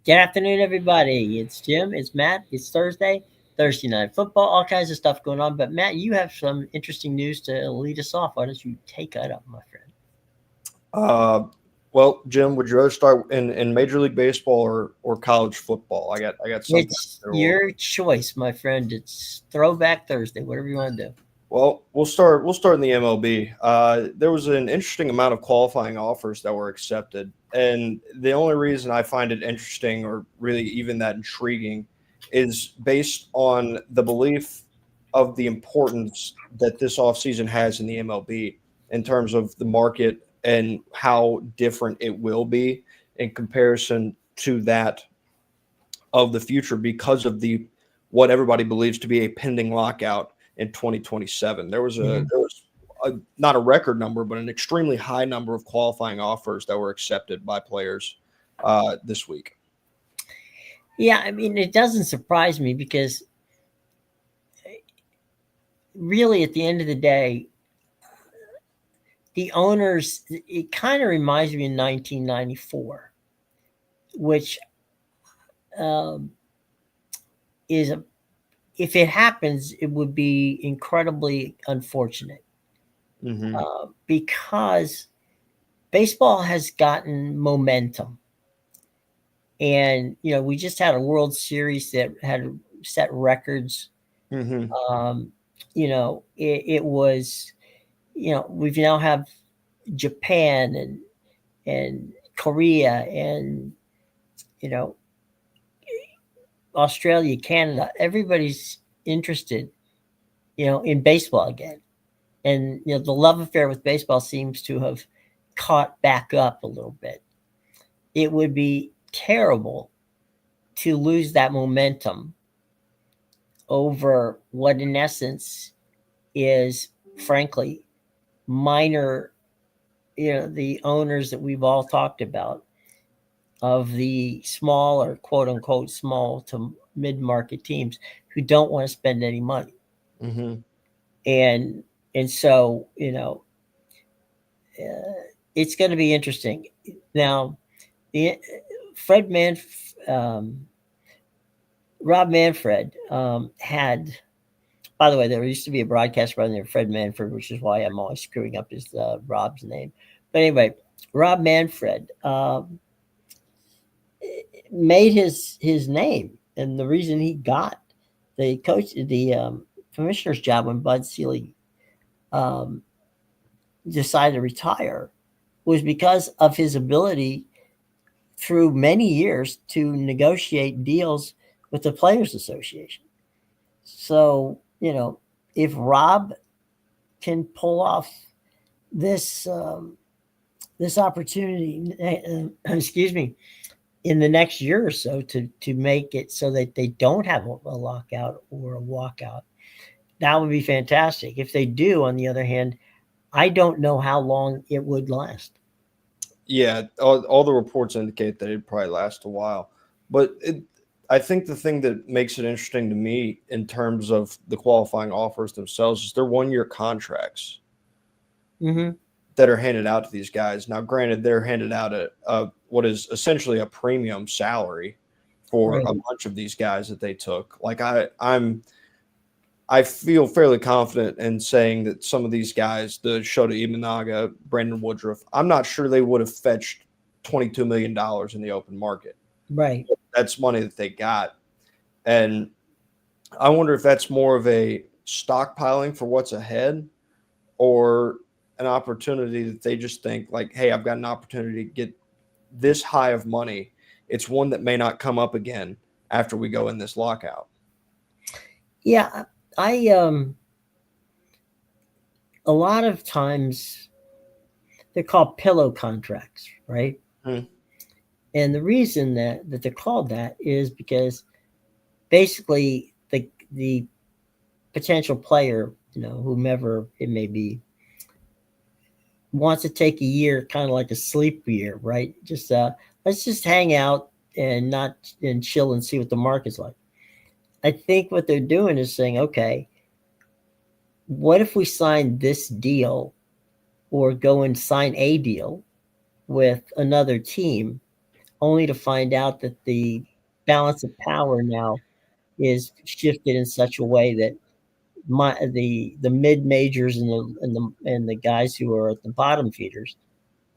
Good afternoon, everybody. It's Jim. It's Matt. It's Thursday night football, all kinds of stuff going on. But Matt, you have some interesting news to lead us off. Why don't you take that up, my friend? Uh, well, Jim, would you rather start in Major League Baseball or college football? I got something It's in order. your choice, my friend. It's Throwback Thursday, whatever you want to do. Well, we'll start in the MLB. There was an interesting amount of qualifying offers that were accepted, and the only reason I find it interesting or really even that intriguing is based on the belief of the importance that this offseason has in the MLB in terms of the market and how different it will be in comparison to that of the future because of the what everybody believes to be a pending lockout in 2027. Mhm. Not a record number, but an extremely high number of qualifying offers that were accepted by players this week. Yeah, I mean, it doesn't surprise me because really, at the end of the day, the owners, it kind of reminds me of 1994, which um, is a if it happens, it would be incredibly unfortunate Hmm. because baseball has gotten momentum. And, we just had a World Series that had set records. Hmm. Um, it was, we've now have Japan and Korea and, you know, Australia, Canada. Everybody's interested, in baseball again. And the love affair with baseball seems to have caught back up a little bit. It would be terrible to lose that momentum over what in essence is frankly minor, the owners that we've all talked about of the small or quote unquote small to mid-market teams who don't want to spend any money. Hmm. And so uh, it's going to be interesting. Now, the Fred Man, um, Rob Manfred had. By the way, there used to be a broadcaster by the name of Fred Manfred, which is why I'm always screwing up his Rob's name. But anyway, Rob Manfred made his name, and the reason he got the commissioner's job when Bud Selig um, decided to retire was because of his ability through many years to negotiate deals with the Players Association. So, if Rob can pull off this this opportunity, excuse me, in the next year or so to make it so that they don't have a lockout or a walkout, that would be fantastic. If they do, on the other hand, I don't know how long it would last. Yeah, all the reports indicate that it'd probably last a while. I think the thing that makes it interesting to me in terms of the qualifying offers themselves is they're 1 year contracts Mm-hmm. that are handed out to these guys. Now, granted, they're handed out a what is essentially a premium salary for Right. a bunch of these guys that they took. I feel fairly confident in saying that some of these guys, the Shota Imanaga, Brandon Woodruff, I'm not sure they would have fetched $22 million in the open market. Right. That's money that they got, and I wonder if that's more of a stockpiling for what's ahead or an opportunity that they just think like, hey, I've got an opportunity to get this high of money. It's one that may not come up again after we go in this lockout. Yeah. I A lot of times they're called pillow contracts, right? Hmm. And the reason that they're called that is because basically the potential player, whomever it may be, wants to take a year, kind of like a sleep year, right? Just let's just hang out and not and chill and see what the market's like. I think what they're doing is saying, okay, what if we sign this deal or go and sign a deal with another team only to find out that the balance of power now is shifted in such a way that the mid majors and the guys who are at the bottom feeders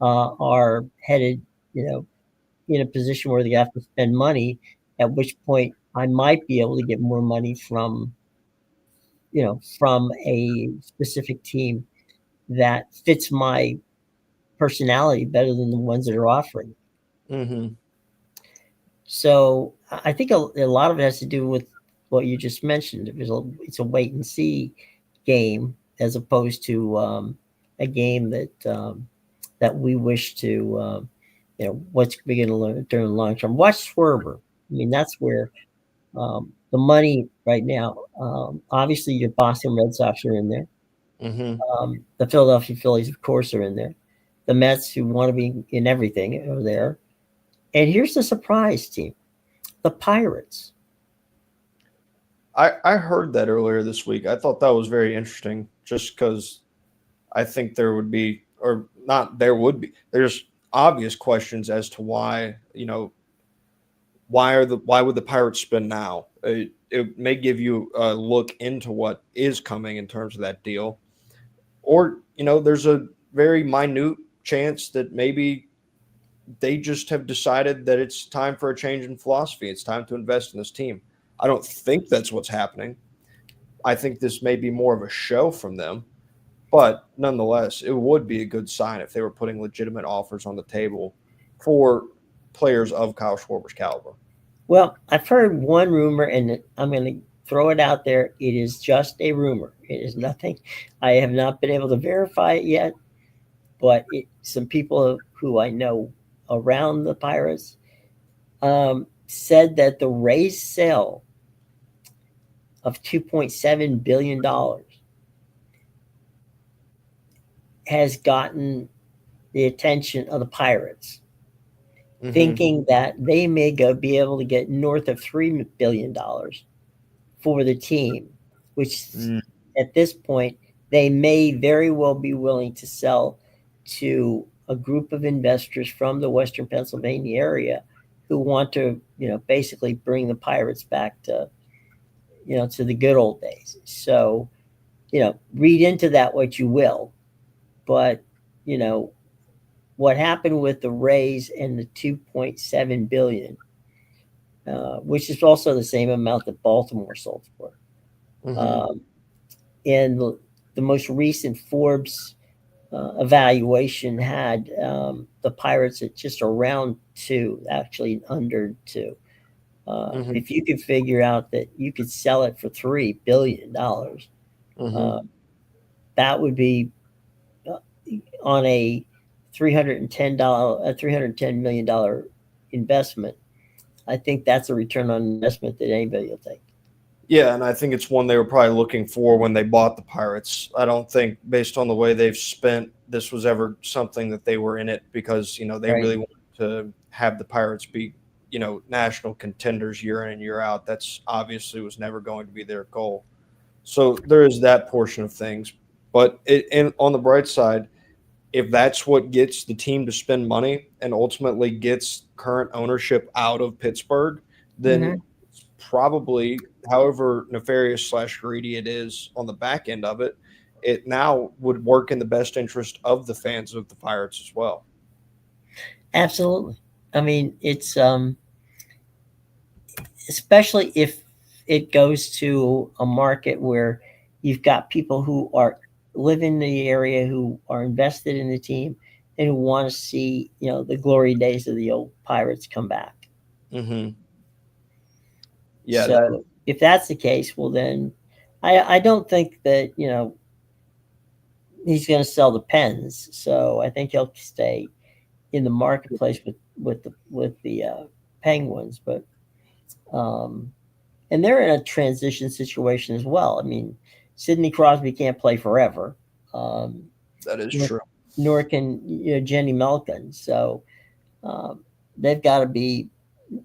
are headed, in a position where they have to spend money. At which point, I might be able to get more money from a specific team that fits my personality better than the ones that are offering. Mm-hmm. So I think a lot of it has to do with what you just mentioned. It's a wait and see game as opposed to a game that we wish to, what's we going to learn during the long term. Watch Swerver. I mean, that's where the money right now. Obviously, your Boston Red Sox are in there. Mm-hmm. The Philadelphia Phillies, of course, are in there. The Mets, who want to be in everything, are there. And here's the surprise team: the Pirates. I heard that earlier this week. I thought that was very interesting, just because I think there would be, or not, there would be. There's obvious questions as to why would the Pirates spin now? It may give you a look into what is coming in terms of that deal, or there's a very minute chance that maybe they just have decided that it's time for a change in philosophy. It's time to invest in this team. I don't think that's what's happening. I think this may be more of a show from them, but nonetheless, it would be a good sign if they were putting legitimate offers on the table for players of Kyle Schwarber's caliber. Well, I've heard one rumor, and I'm going to throw it out there. It is just a rumor. It is nothing. I have not been able to verify it yet, but some people who I know around the Pirates said that the Rays sale of $2.7 billion has gotten the attention of the Pirates, Mm-hmm. thinking that they may be able to get north of $3 billion for the team, which Mm. at this point they may very well be willing to sell to a group of investors from the Western Pennsylvania area who want to, basically bring the Pirates back to the good old days. So, read into that what you will, but you know what happened with the Rays and the 2.7 billion, which is also the same amount that Baltimore sold for. Mm-hmm. Um, and the most recent Forbes evaluation had the Pirates at just around two, actually under two. Mm-hmm. If you could figure out that you could sell it for $3 billion, Mm-hmm. uh, that would be uh, on a $310 million investment. I think that's a return on investment that anybody will take. Yeah, and I think it's one they were probably looking for when they bought the Pirates. I don't think, based on the way they've spent, this was ever something that they were in it because they Right. really wanted to have the Pirates be national contenders year in and year out. That's obviously was never going to be their goal. So there is that portion of things. But and on the bright side, if that's what gets the team to spend money and ultimately gets current ownership out of Pittsburgh, then Hmm. it's probably, however nefarious slash greedy it is on the back end of it, it now would work in the best interest of the fans of the Pirates as well. Absolutely. I mean, it's especially if it goes to a market where you've got people who are live in the area who are invested in the team and who want to see the glory days of the old Pirates come back. Mm-hmm. Yeah, that. So if that's the case, well then I don't think that he's going to sell the pens. So I think he'll stay in the marketplace with the Penguins, but um, and they're in a transition situation as well. I mean, Sidney Crosby can't play forever, um, That is nor, true. nor can Jenny Malkin. So um, they've got to be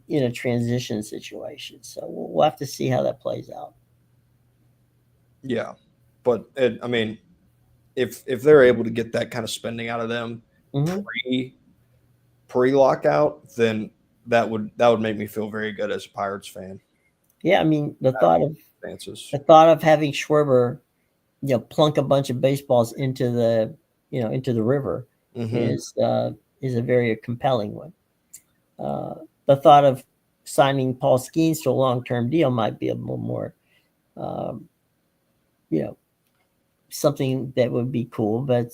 in a transition situation. So we'll have to see how that plays out. Yeah, but I mean, if they're able to get that kind of spending out of them Hmm. pre pre lockout, then that would make me feel very good as a Pirates fan. Yeah, I mean Chances. the thought of having Schwarber, plunk a bunch of baseballs into the river Mm-hmm. is a very compelling one. The thought of signing Paul Skeens to a long term deal might be a little more, um, you know, something that would be cool, but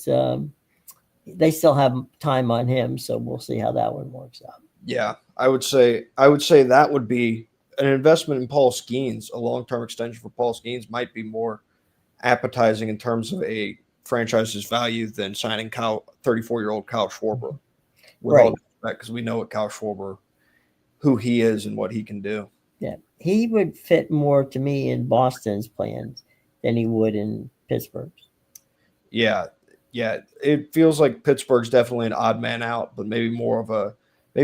they still have time on him, so we'll see how that one works out. Yeah, I would say that would be an investment in Paul Skeens. A long term extension for Paul Skeens might be more appetizing in terms of a franchise's value than signing 34-year-old Kyle Schwarber. With all Right. due respect, because we know what Kyle Schwarber, who he is and what he can do. Yeah. He would fit more to me in Boston's plans than he would in Pittsburgh's. Yeah, yeah. It feels like Pittsburgh's definitely an odd man out, but maybe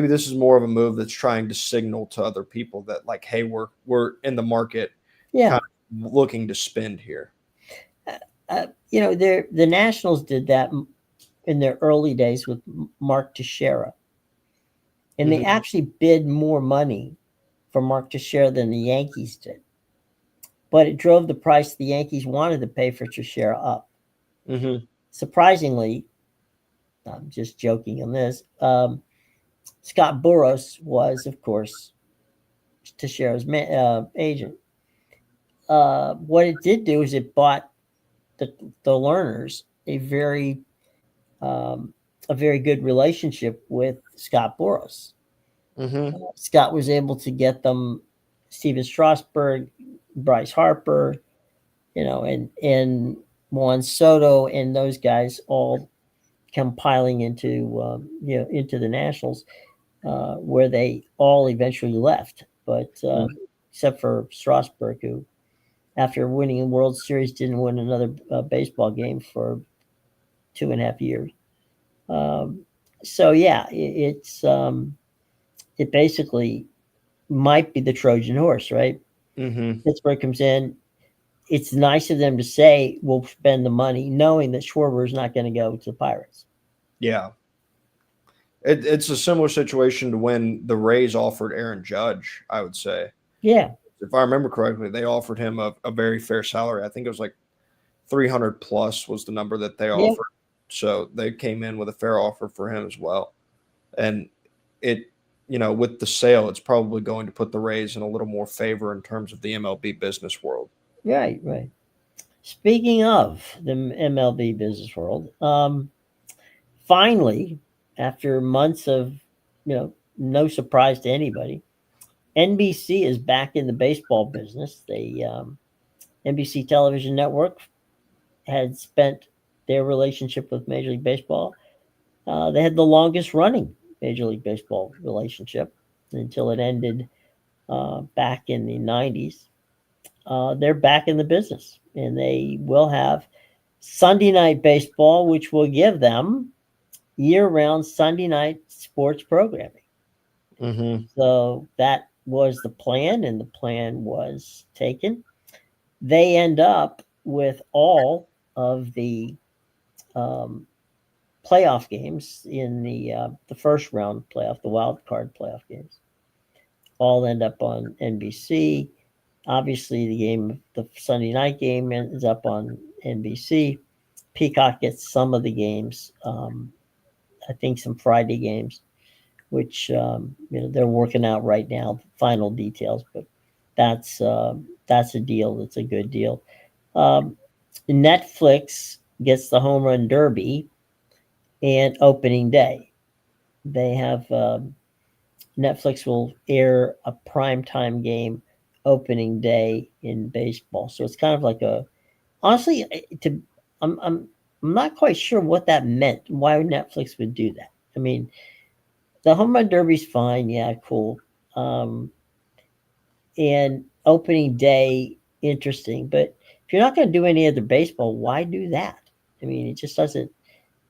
this is more of a move that's trying to signal to other people that like, hey, we're in the market, Yeah. kind of looking to spend here. The Nationals did that in their early days with Mark Teixeira, and they Hmm. actually bid more money for Mark Teixeira than the Yankees did. But it drove the price the Yankees wanted to pay for Teixeira up. Hmm. Surprisingly, I'm just joking on this. Scott Boras was, of course, Teixeira's agent. What it did do is it bought the learners um, a very good relationship with Scott Boras. Hmm. Scott was able to get them Steven Strasburg, Bryce Harper, and Juan Soto, and those guys all come piling into the Nationals, where they all eventually left, but except for Strasburg, who after winning a World Series didn't win another baseball game for 2.5 years. Um, so yeah, it basically might be the Trojan horse, right? Hmm. Pittsburgh comes in. It's nice of them to say we'll spend the money, knowing that Schwarber is not going to go to the Pirates. Yeah, it's a similar situation to when the Rays offered Aaron Judge. I would say, Yeah, if I remember correctly, they offered him a very fair salary. I think it was like 300 plus was the number that they yeah, offered. So they came in with a fair offer for him as well. And it, with the sale, it's probably going to put the Rays in a little more favor in terms of the MLB business world. right, right. Speaking of the MLB business world, finally, after months of no surprise to anybody, NBC is back in the baseball business. They NBC Television Network had spent their relationship with Major League Baseball. They had the longest running Major League Baseball relationship until it ended back in the 90s. They're back in the business, and they will have Sunday night baseball, which will give them year round Sunday night sports programming. Mm-hmm. So that was the plan, and the plan was taken. They end up with all of the um, playoff games in the first round playoff, the wild card playoff games, all end up on NBC. Obviously, the Sunday night game ends up on NBC. Peacock gets some of the games. I think some Friday games, which they're working out right now, the final details. But that's a deal. That's a good deal. Um, Netflix gets the home run derby and opening day. They have Netflix will air a primetime game opening day in baseball. So it's kind of like a honestly to I'm I'm I'm not quite sure what that meant. Why Netflix would do that. I mean, the home run derby's fine. Yeah, cool. Um, and opening day interesting, but if you're not going to do any other baseball, why do that? I mean,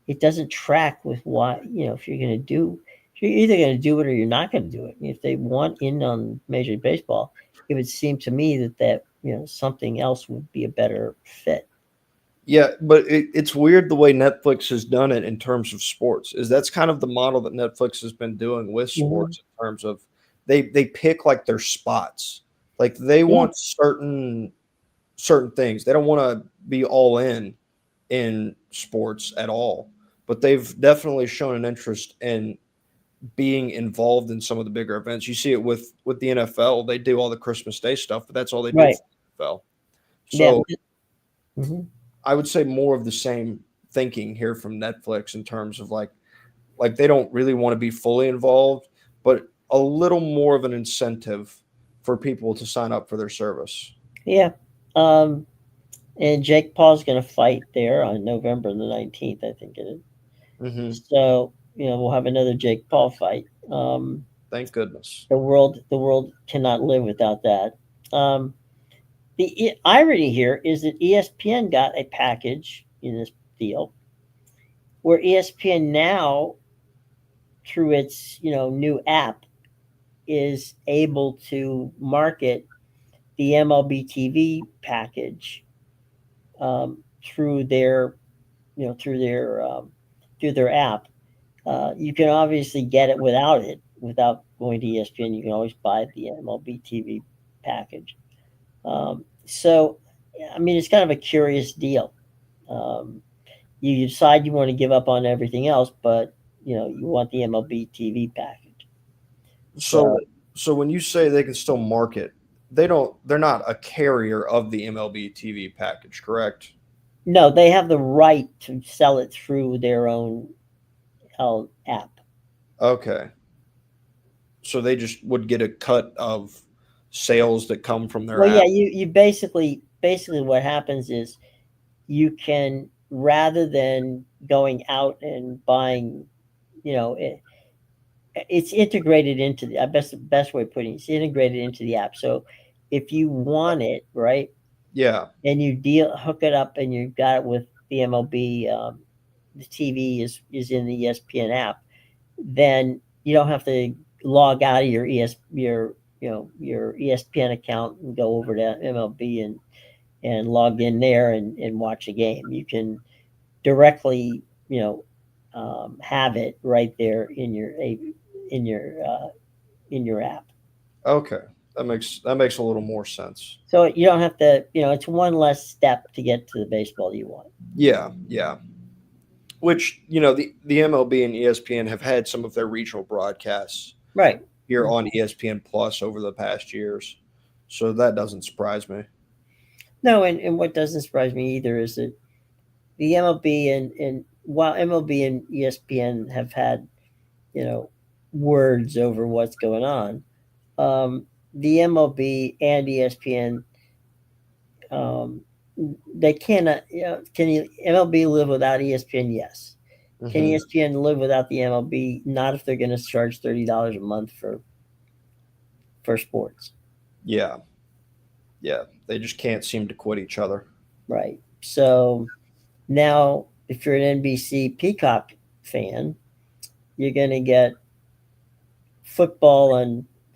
it doesn't track with what if you're going to do. You're either going to do it or you're not going to do it. If they want in on Major League Baseball, it would seem to me that something else would be a better fit. Yeah, but it's weird the way Netflix has done it in terms of sports. Is that's kind of the model that Netflix has been doing with Mhm. sports in terms of they pick like their spots. Like they Yeah, want certain things. They don't want to be all in sports at all. But they've definitely shown an interest in being involved in some of the bigger events. You see it with the NFL. They do all the Christmas Day stuff, but that's all they do right. for the NFL. Yeah. So Mhm. I would say more of the same thinking here from Netflix in terms of like they don't really want to be fully involved, but a little more of an incentive for people to sign up for their service. Yeah. Um, and Jake Paul's going to fight there on November the 19th, I think it is. Hmm. So, we'll have another Jake Paul fight. Thank goodness. The world cannot live without that. Um, the irony here is that ESPN got a package in this deal where ESPN now, through its new app, is able to market the MLB TV package through their you know through their app. You can obviously get it without going to ESPN. You can always buy the MLB TV package. So, I mean, it's kind of a curious deal. Um, you decide you want to give up on everything else, but you want the MLB TV package. So So so when you say they can still market, they're not a carrier of the MLB TV package, correct? no, they have the right to sell it through their own app. Okay. So they just would get a cut of sales that come from their Well, yeah, app. you basically what happens is you can, rather than going out and buying, it's integrated into the best way of putting it, it's integrated into the app. So if you want it, right, Yeah. and you hook it up and you've got it with the MLB, the TV is in the ESPN app, then you don't have to log out of your ESPN account and go over to MLB and log in there and watch a game. You can directly, have it right there in your in your app. Okay. That makes a little more sense. So you don't have to, it's one less step to get to the baseball you want. Yeah, yeah. Which, the MLB and ESPN have had some of their regional broadcasts Right. here on ESPN Plus over the past years. So that doesn't surprise me. No, and what doesn't surprise me either is that the MLB and while MLB and ESPN have had, you know, words over what's going on, the MLB and ESPN, um, they cannot. Can MLB live without ESPN? Yes. Can Hmm. ESPN live without the MLB? Not if they're going to charge $30 a month for sports, Yeah, yeah. They just can't seem to quit each other. right? So now, if you're an NBC Peacock fan, you're going to get football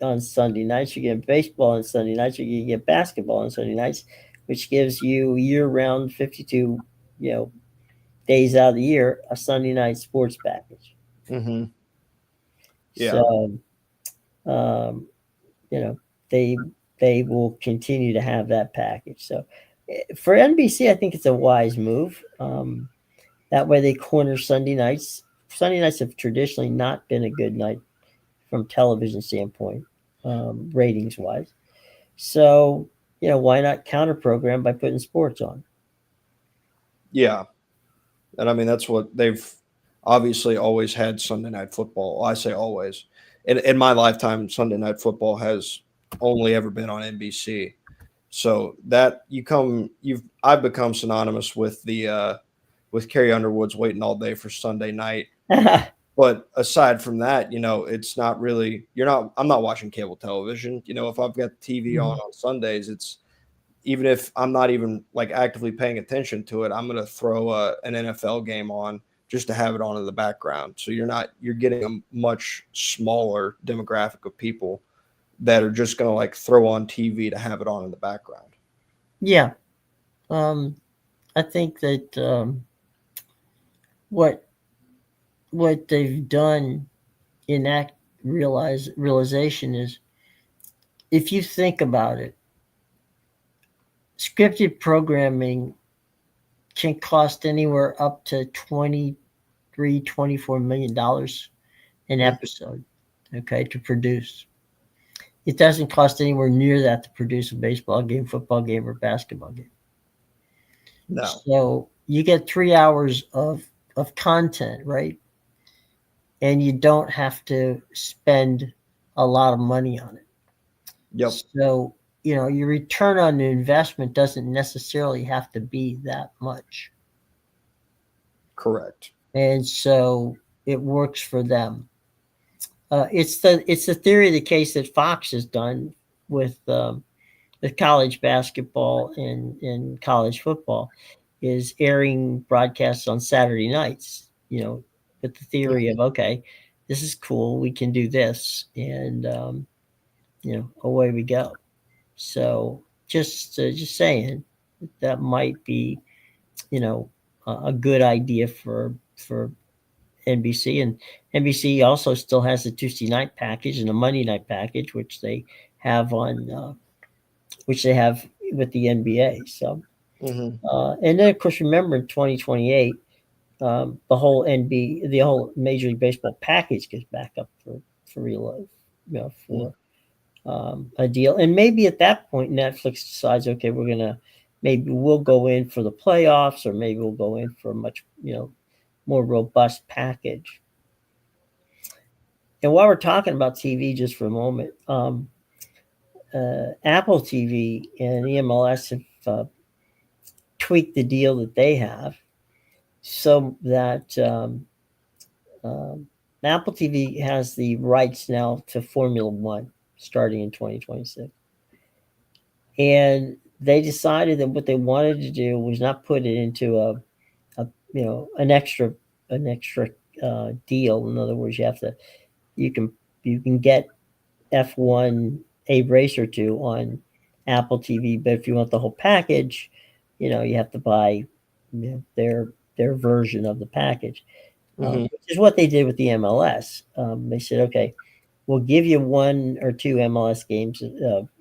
on Sunday nights. You get baseball on Sunday nights. You get basketball on Sunday nights, which gives you year round 52, you know, days out of the year a Sunday night sports package. Hmm. Yeah, So, um, you know, they they will continue to have that package. So for NBC, I think it's a wise move. That way, they corner Sunday nights. Sunday nights have traditionally not been a good night from television standpoint, ratings wise. So, why not counter program by putting sports on? yeah. And I mean, that's what they've obviously always had Sunday night football. Well, I say always. In my lifetime, Sunday night football has only ever been on NBC. So that I've become synonymous with Carrie Underwood's waiting all day for Sunday night. But aside from that, it's not really I'm not watching cable television. If I've got the TV on Sundays, it's even if I'm not even like actively paying attention to it, I'm gonna throw an NFL game on just to have it on in the background. So you're getting a much smaller demographic of people that are just gonna like throw on TV to have it on in the background. Yeah. Um, I think that what what they've done in that realization is, if you think about it, scripted programming can cost anywhere up to 23-24 million dollars an Mhm. episode, okay, to produce. It doesn't cost anywhere near that to produce a baseball game, football game, or basketball game. No. So you get 3 hours of content, right? And you don't have to spend a lot of money on it. Yep. So, your return on the investment doesn't necessarily have to be that much. Correct. And so it works for them. It's the theory of the case that Fox has done with college basketball and college football, is airing broadcasts on Saturday nights. With the theory of, okay, this is cool, we can do this, and away we go. So just saying, that might be a good idea for NBC. And NBC also still has the Tuesday night package and the Monday night package, have on which they have with the NBA. So, Mm-hmm. and then of course, remember in 2028, the whole Major League Baseball package gets back up for real, for a deal. And maybe at that point, Netflix decides, okay, maybe we'll go in for the playoffs, or maybe we'll go in for a much more robust package. And while we're talking about TV, just for a moment, Apple TV and EMLS have tweaked the deal that they have, so that um, Apple TV has the rights now to Formula One starting in 2026. And they decided that what they wanted to do was not put it into a an extra deal. In other words, you can you can get F1, a race or two on Apple TV, but if you want the whole package, you have to buy their version of the package, Mm-hmm. which is what they did with the MLS. They said, okay, we'll give you 1 or 2 MLS games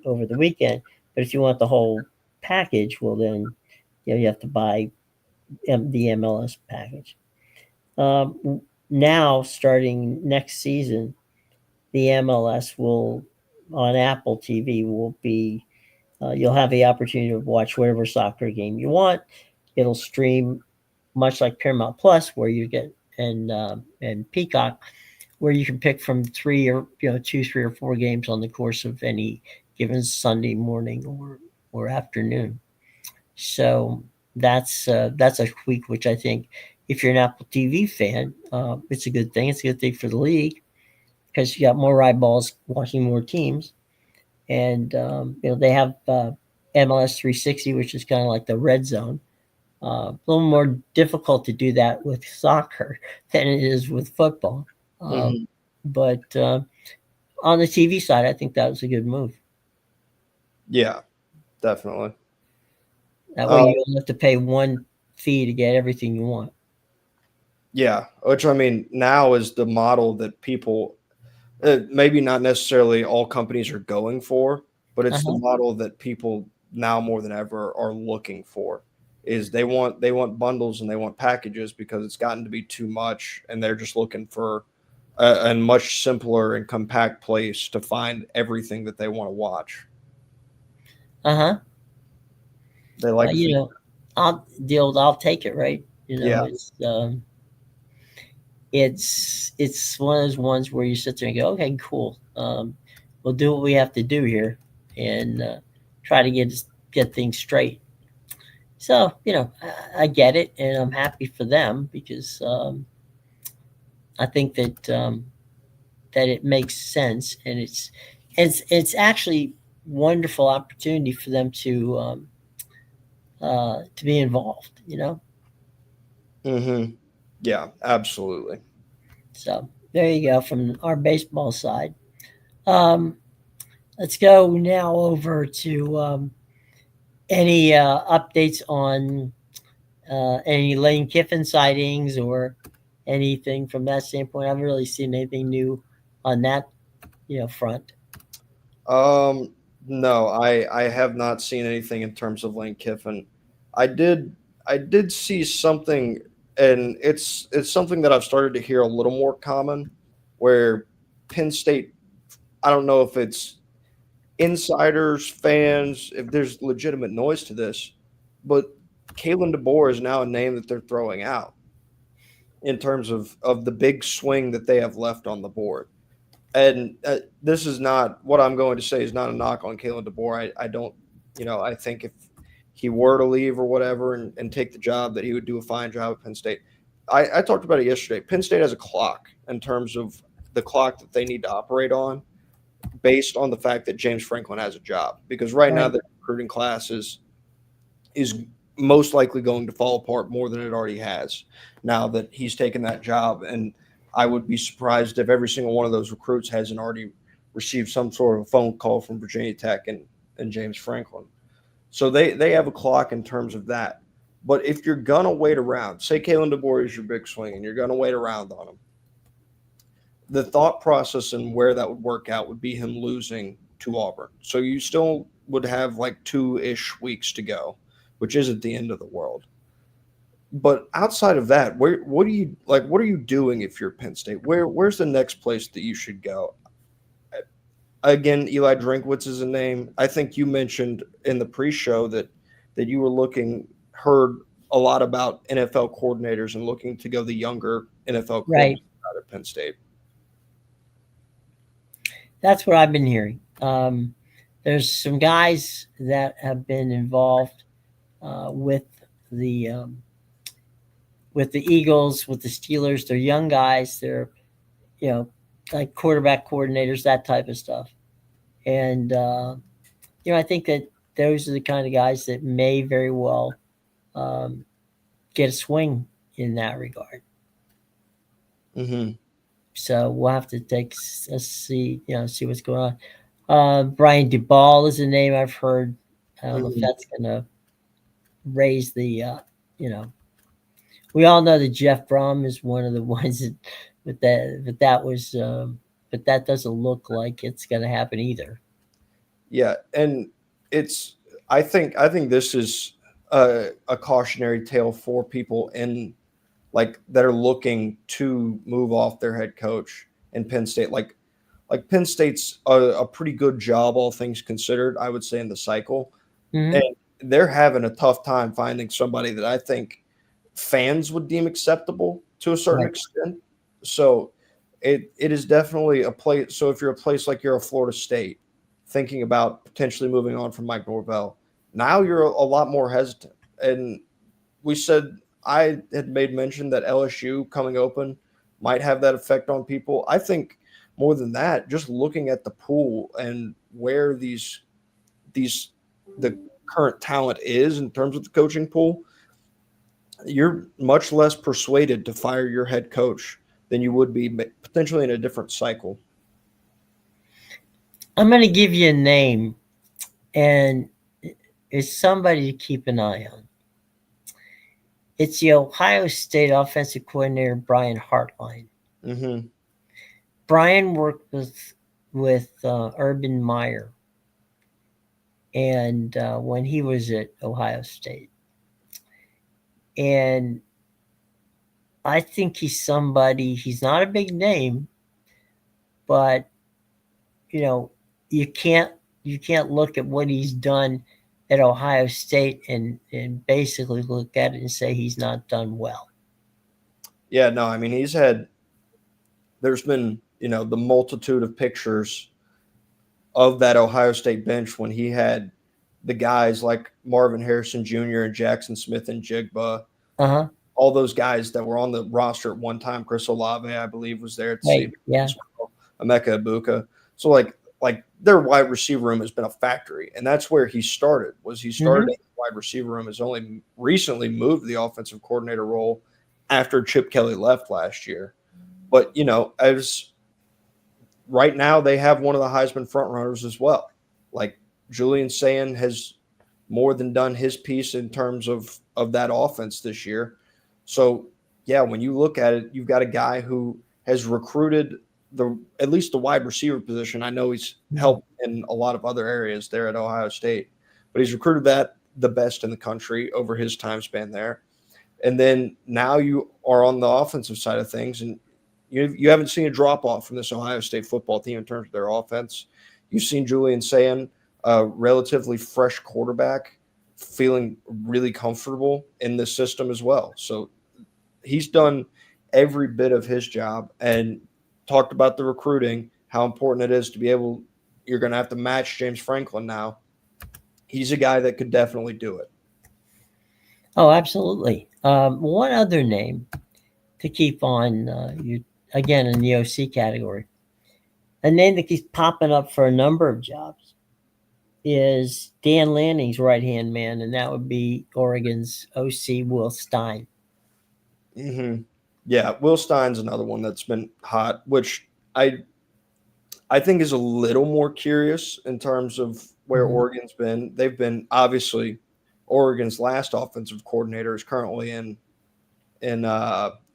over the weekend, but if you want the whole package, well then you have to buy the MLS package. Now, starting next season, the MLS will, on Apple TV, will be, you'll have the opportunity to watch whatever soccer game you want. It'll stream much like Paramount Plus, where you get, and Peacock, where you can pick from 2, 3, or 4 games on the course of any given Sunday morning or afternoon. So that's a tweak which I think, if you're an Apple TV fan, it's a good thing. It's a good thing for the league, because you got more eyeballs watching more teams. And they have MLS 360, which is kind of like the red zone. A little more difficult to do that with soccer than it is with football. Mm-hmm. But on the TV side, I think that was a good move. Yeah, definitely. That way, Uh, you only have to pay one fee to get everything you want. yeah, which I mean, now is the model that people, maybe not necessarily all companies are going for, but it's the Uh-huh. model that people now more than ever are looking for. Is they want bundles and they want packages, because it's gotten to be too much, and they're just looking for a much simpler and compact place to find everything that they want to watch. Uh-huh. They like You know, I'll take it, right? yeah. It's one of those ones where you sit there and go, okay, cool. We'll do what we have to do here, and try to get things straight. So I get it, and I'm happy for them, because I think that it makes sense, and it's actually wonderful opportunity for them to be involved. Mm-hmm. Yeah, absolutely. So there you go from our baseball side. Um, let's go now over to any updates on Any Lane Kiffin sightings or anything from that standpoint? I haven't really seen anything new on that, front. Um, no, I have not seen anything in terms of Lane Kiffin. I did I did see something, and it's something that I've started to hear a little more common, where Penn State. I don't know if it's insiders, fans, if there's legitimate noise to this, but Kalen DeBoer is now a name that they're throwing out in terms of the big swing that they have left on the board. And this is not what I'm going to say is not a knock on Kalen DeBoer. I don't, I think if he were to leave or whatever and take the job, that he would do a fine job at Penn State. I talked about it yesterday. Penn State has a clock in terms of the clock that they need to operate on based on the fact that James Franklin has a job. Because right now Right. the recruiting class is most likely going to fall apart more than it already has now that he's taken that job. And I would be surprised if every single one of those recruits hasn't already received some sort of a phone call from Virginia Tech and James Franklin. So they have a clock in terms of that. But if you're gonna wait around, say Kalen DeBoer is your big swing, and you're gonna wait around on him, the thought process and where that would work out would be him losing to Auburn. So you still would have like 2-ish weeks to go, which isn't the end of the world. But outside of that, what are you doing if you're Penn State? Where's the next place that you should go? Again, Eli Drinkwitz is a name. I think you mentioned in the pre-show that you were heard a lot about NFL coordinators and looking to go the younger NFL Right. coordinator out of Penn State. That's what I've been hearing. There's some guys that have been involved with the Eagles, with the Steelers. They're young guys. They're you know like quarterback coordinators, that type of stuff. And I think that those are the kind of guys that may very well um, get a swing in that regard. Hmm. So we'll have to see what's going on. Brian Dubal is a name I've heard. I don't know if Hmm. that's going to raise the, you know, we all know that Jeff Brom is one of the ones that, but that doesn't look like it's going to happen either. Yeah, and it's I think this is a cautionary tale for people in like that are looking to move off their head coach in Penn State. Like Penn State's a pretty good job, all things considered, I would say, in the cycle, and Hmm. they're having a tough time finding somebody that I think fans would deem acceptable to a certain Right. extent. So it is definitely a place. So if you're a place like you're a Florida State, thinking about potentially moving on from Mike Norvell, now you're a lot more hesitant. And we said I had made mention that LSU coming open might have that effect on people. I think more than that, just looking at the pool and where these the current talent is in terms of the coaching pool, you're much less persuaded to fire your head coach than you would be potentially in a different cycle. I'm going to give you a name, and it's somebody to keep an eye on. It's the Ohio State offensive coordinator Brian Hartline. Hmm. Brian worked with Urban Meyer, and when he was at Ohio State, and I think he's somebody. He's not a big name, but you know, you can't you can't look at what he's done at Ohio State and basically look at it and say he's not done well. Yeah, no, I mean there's been the multitude of pictures of that Ohio State bench when he had the guys like Marvin Harrison Jr. and Jackson Smith and Jigba, Uh huh. all those guys that were on the roster at one time. Chris Olave, I believe, was there at the Right. same Yeah. as well. Emeka Ibuka. So like their wide receiver room has been a factory, and that's where he started. Was he started Hmm. in the wide receiver room? Has only recently moved the offensive coordinator role after Chip Kelly left last year. But as right now they have one of the Heisman frontrunners as well. Like Julian Sayin has more than done his piece in terms of that offense this year. So, yeah, when you look at it, you've got a guy who has recruited at least the wide receiver position. I know he's Mhm. helped in a lot of other areas there at Ohio State, but he's recruited that the best in the country over his time span there. And then now you are on the offensive side of things, and you haven't seen a drop off from this Ohio State football team in terms of their offense. You've seen Julian Sayin, a relatively fresh quarterback, feeling really comfortable in this system as well. So he's done every bit of his job, and talked about the recruiting, how important it is to be able. You're going to have to match James Franklin now. He's a guy that could definitely do it. Oh, absolutely. One other name to keep on you again in the OC category, a name that keeps popping up for a number of jobs is Dan Lanning's right hand man, and that would be Oregon's OC Will Stein. Hmm. Yeah, Will Stein's another one that's been hot, which I think is a little more curious in terms of where Mm-hmm. Oregon's been. They've been obviously Oregon's last offensive coordinator is currently in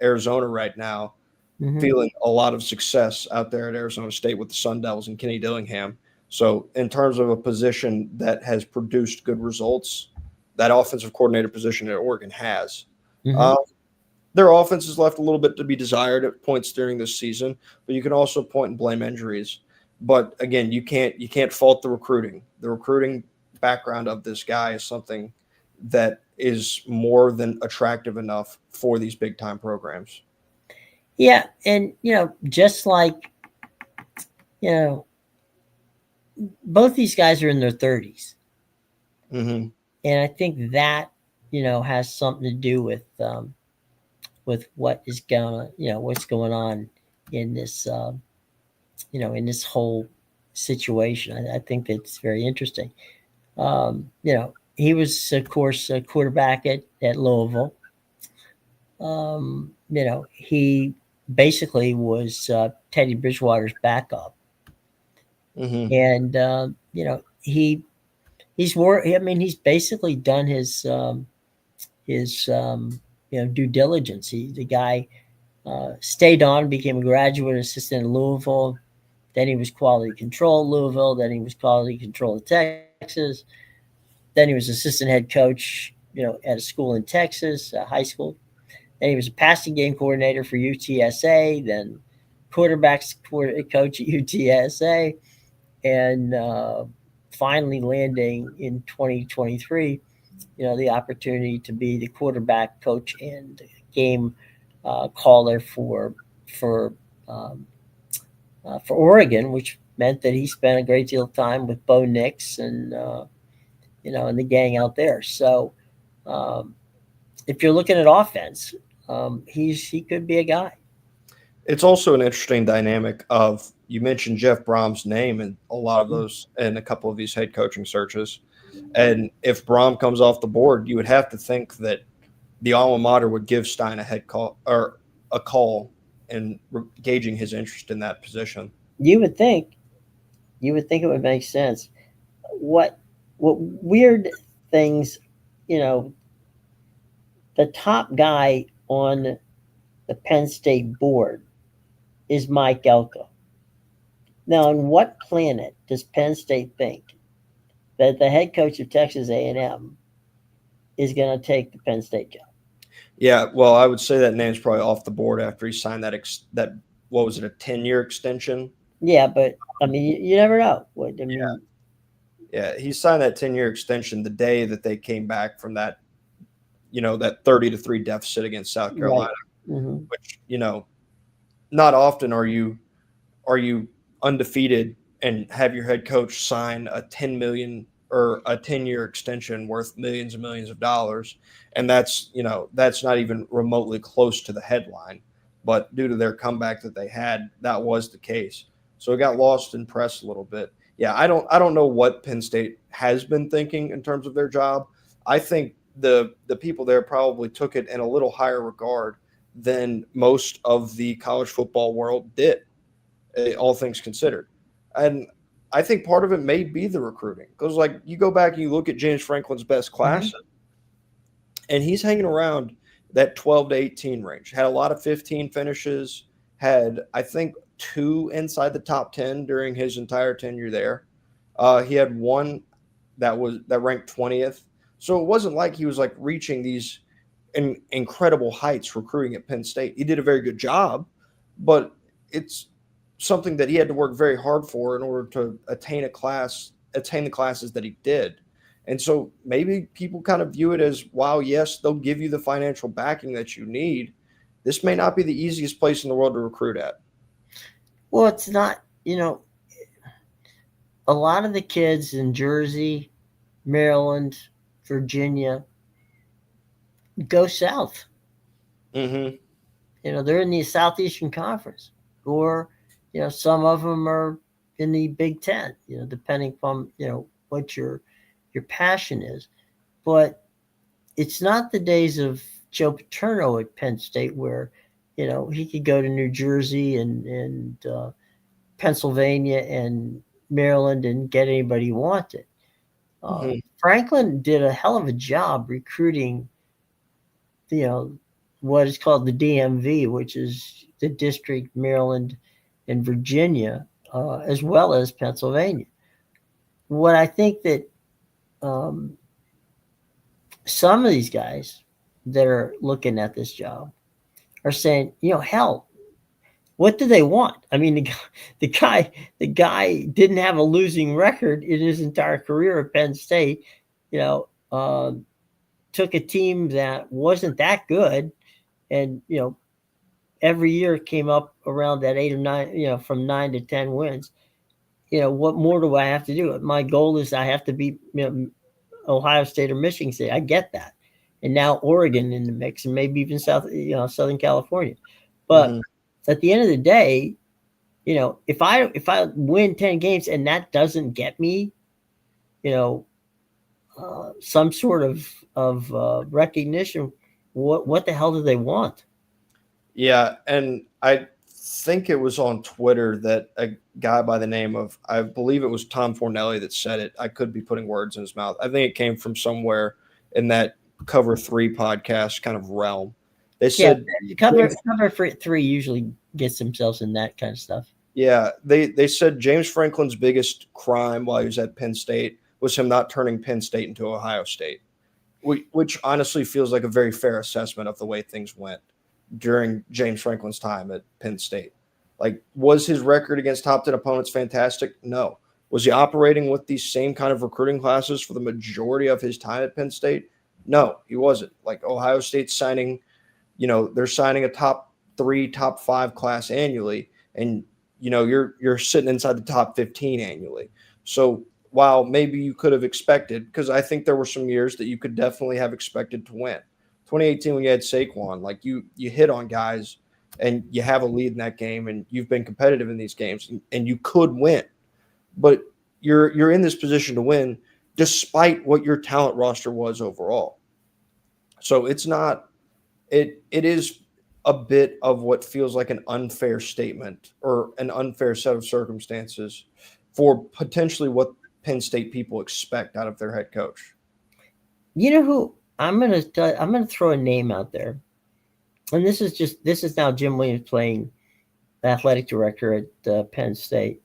Arizona right now, Mm-hmm. feeling a lot of success out there at Arizona State with the Sun Devils and Kenny Dillingham. So, in terms of a position that has produced good results, that offensive coordinator position at Oregon has. Mm-hmm. Um, their offense has left a little bit to be desired at points during this season, but you can also point and blame injuries. But again, you can't fault the recruiting. The recruiting background of this guy is something that is more than attractive enough for these big time programs. Yeah, and just like you know, both these guys are in their 30s, Hmm. and I think that has something to do with what is going what's going on in this in this whole situation. I think it's very interesting. He was of course a quarterback at Louisville. He basically was Teddy Bridgewater's backup, Hmm. and he's worked. I mean, he's basically done his due diligence. The guy stayed on, became a graduate assistant in Louisville. Then he was quality control at Louisville. Then he was quality control at Texas. Then he was assistant head coach, at a school in Texas, a high school. Then he was a passing game coordinator for UTSA. Then quarterbacks coach at UTSA, and finally landing in 2023, the opportunity to be the quarterback coach and game caller for um, for Oregon, which meant that he spent a great deal of time with Bo Nix and and the gang out there. So um, if you're looking at offense, he could be a guy. It's also an interesting dynamic of you mentioned Jeff Brom's name in a lot of those in a couple of these head coaching searches. And if Brom comes off the board, you would have to think that the alma mater would give Stein a head call or a call and gauging his interest in that position. You would think it would make sense. What what weird things, you know, the top guy on the Penn State board is Mike Elko. Now, on what planet does Penn State think that the head coach of Texas A&M is going to take the Penn State job? Yeah, well, I would say that name's probably off the board after he signed that what was it, a 10-year extension? Yeah, but I mean, you never know. What I Yeah, mean, yeah, he signed that 10-year extension the day that they came back from that 30-3 deficit against South right? Carolina, Hmm. which, not often are you undefeated and have your head coach sign a 10 million or a 10-year extension worth millions and millions of dollars, and that's not even remotely close to the headline, but due to their comeback that they had, that was the case. So it got lost in press a little bit. Yeah, I don't know what Penn State has been thinking in terms of their job. I think the people there probably took it in a little higher regard than most of the college football world did, all things considered. And I think part of it may be the recruiting because, like, you go back and you look at James Franklin's best Hmm. class, and he's hanging around that 12 to 18 range. Had a lot of 15 finishes, had, I think, two inside the top 10 during his entire tenure there. He had one that ranked 20th. So it wasn't like he was like reaching these incredible heights recruiting at Penn State. He did a very good job, but it's something that he had to work very hard for in order to attain the classes that he did. And so maybe people kind of view it as, wow, yes, they'll give you the financial backing that you need. This may not be the easiest place in the world to recruit at. Well, it's not, a lot of the kids in Jersey, Maryland, Virginia go south. Mm-hmm. They're in the Southeastern Conference, or some of them are in the Big Ten. Depending on what your passion is. But it's not the days of Joe Paterno at Penn State where he could go to New Jersey and Pennsylvania and Maryland and get anybody he wanted. Mm-hmm. Franklin did a hell of a job recruiting, what is called the DMV, which is the District, Maryland, and Virginia, as well as Pennsylvania. What I think that some of these guys that are looking at this job are saying, hell, what do they want? I mean, the guy didn't have a losing record in his entire career at Penn State. Took a team that wasn't that good, and every year came up around that 8 or 9, from 9 to 10 wins. What more do I have to do? My goal is I have to beat Ohio State or Michigan State. I get that, and now Oregon in the mix, and maybe even Southern California. But at the end of the day, if I win 10 games and that doesn't get me, some sort of recognition, what the hell do they want? Yeah, and I think it was on Twitter that a guy by the name of, I believe it was Tom Fornelli that said it. I could be putting words in his mouth. I think it came from somewhere in that Cover 3 podcast kind of realm. They said cover 3 usually gets themselves in that kind of stuff. Yeah, they said James Franklin's biggest crime while he was at Penn State was him not turning Penn State into Ohio State, which honestly feels like a very fair assessment of the way things went during James Franklin's time at Penn State. Like, was his record against top 10 opponents fantastic? No. Was he operating with these same kind of recruiting classes for the majority of his time at Penn State? No, he wasn't. Like, Ohio State's signing, they're signing a top 3, top 5 class annually, and you're sitting inside the top 15 annually. So while maybe you could have expected, because I think there were some years that you could definitely have expected to win. 2018 when you had Saquon, like you hit on guys and you have a lead in that game and you've been competitive in these games and you could win. But you're in this position to win despite what your talent roster was overall. So it's not it is a bit of what feels like an unfair statement or an unfair set of circumstances for potentially what Penn State people expect out of their head coach. You know who I'm gonna throw a name out there, and this is now Jim Williams playing the athletic director at Penn State.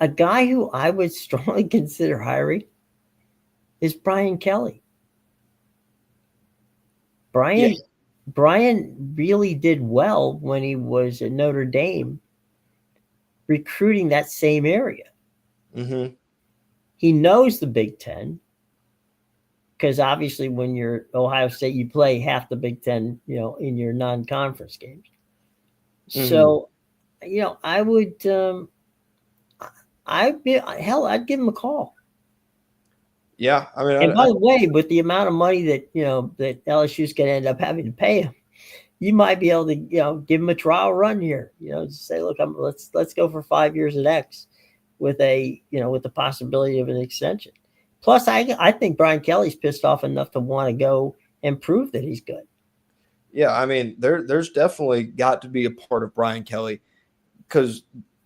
A guy who I would strongly consider hiring is Brian Kelly. Brian really did well when he was at Notre Dame, recruiting that same area. Mm-hmm. He knows the Big Ten because obviously when you're Ohio State, you play half the Big Ten, in your non-conference games. Mm-hmm. So, I would, I'd give him a call. Yeah, I mean, and by the way, with the amount of money that that LSU's going to end up having to pay him, you might be able to give him a trial run here. Say, look, let's go for 5 years at X, with with the possibility of an extension. Plus, I think Brian Kelly's pissed off enough to want to go and prove that he's good. Yeah, I mean, there's definitely got to be a part of Brian Kelly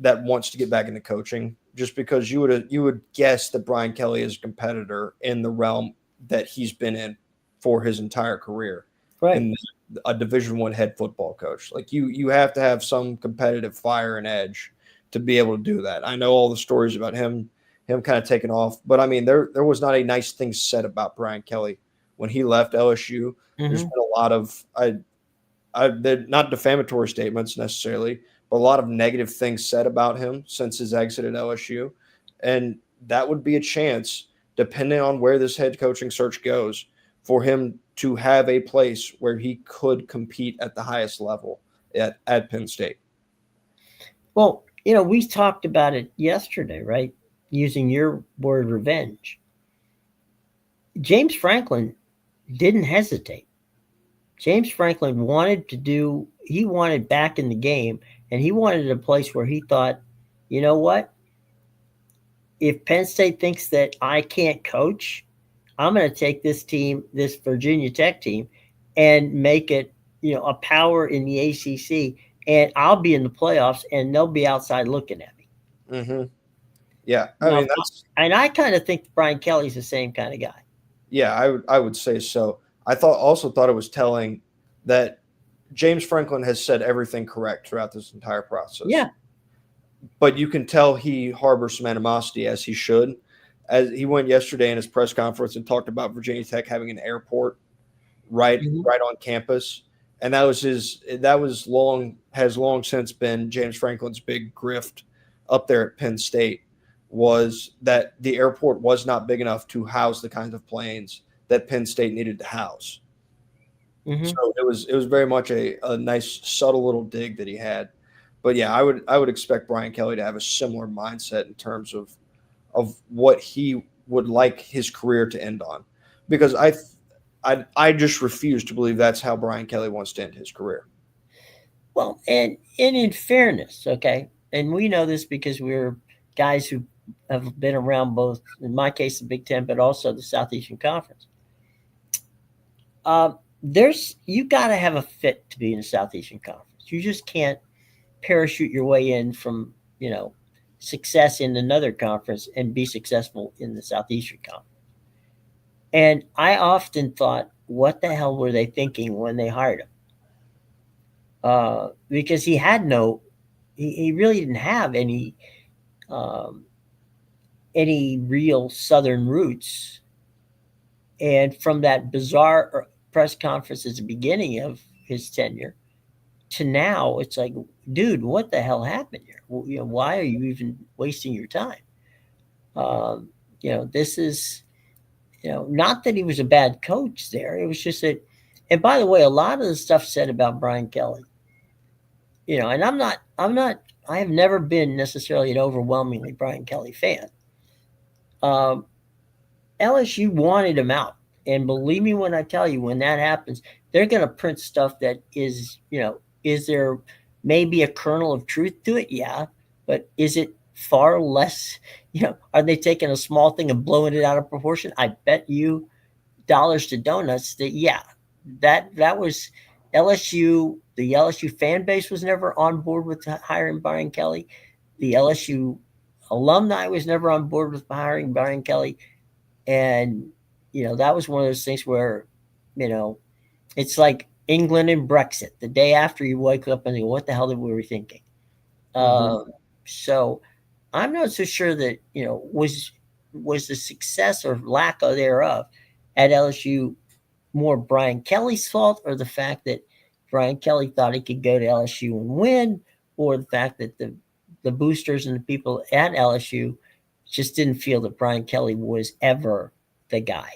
that wants to get back into coaching just because you would guess that Brian Kelly is a competitor in the realm that he's been in for his entire career, Right. in a Division I head football coach. Like you have to have some competitive fire and edge to be able to do that. I know all the stories about him kind of taking off, but I mean there was not a nice thing said about Brian Kelly when he left LSU. There's Mm-hmm. been a lot of they're not defamatory statements necessarily, but a lot of negative things said about him since his exit at LSU. And that would be a chance, depending on where this head coaching search goes, for him to have a place where he could compete at the highest level at Penn State. Well, we talked about it yesterday, right? Using your word revenge. James Franklin didn't hesitate. James Franklin he wanted back in the game, and he wanted a place where he thought, you know what? If Penn State thinks that I can't coach, I'm going to take this team, this Virginia Tech team, and make it, a power in the ACC, and I'll be in the playoffs, and they'll be outside looking at me. Mm-hmm. Yeah, I Now, mean that's and I kind of think Brian Kelly's the same kind of guy. yeah, I would say so. I thought it was telling that James Franklin has said everything correct throughout this entire process. Yeah. But you can tell he harbors some animosity, as he should. As he went yesterday in his press conference and talked about Virginia Tech having an airport Mm-hmm. right on campus, and that was long has long since been James Franklin's big grift up there at Penn State, was that the airport was not big enough to house the kinds of planes that Penn State needed to house. Mm-hmm. So it was very much a nice subtle little dig that he had. But yeah, I would expect Brian Kelly to have a similar mindset in terms of what he would like his career to end on, because I just refuse to believe that's how Brian Kelly wants to end his career. Well, and in fairness, okay, and we know this because we're guys who have been around both, in my case, the Big Ten, but also the Southeastern Conference. There's you got to have a fit to be in the Southeastern Conference. You just can't parachute your way in from success in another conference and be successful in the Southeastern Conference. And I often thought, what the hell were they thinking when they hired him? Because he really didn't have um, any real Southern roots. And from that bizarre press conference at the beginning of his tenure to now, it's like, dude, what the hell happened here? Well, why are you even wasting your time? Um, this is, not that he was a bad coach there. It was just that, and by the way, a lot of the stuff said about Brian Kelly, and I have never been necessarily an overwhelmingly Brian Kelly fan. Um, LSU wanted him out. And believe me when I tell you, when that happens, they're going to print stuff that is there maybe a kernel of truth to it? Yeah. But is it far less, are they taking a small thing and blowing it out of proportion? I bet you dollars to donuts that, yeah, that was LSU. The LSU fan base was never on board with hiring Brian Kelly. The LSU alumni was never on board with hiring Brian Kelly. And, that was one of those things where, it's like England and Brexit. The day after you wake up and think, what the hell did we were thinking? Mm-hmm. So I'm not so sure that, was the success or lack of thereof at LSU more Brian Kelly's fault, or the fact that Brian Kelly thought he could go to LSU and win, or the fact that the boosters and the people at LSU just didn't feel that Brian Kelly was ever the guy.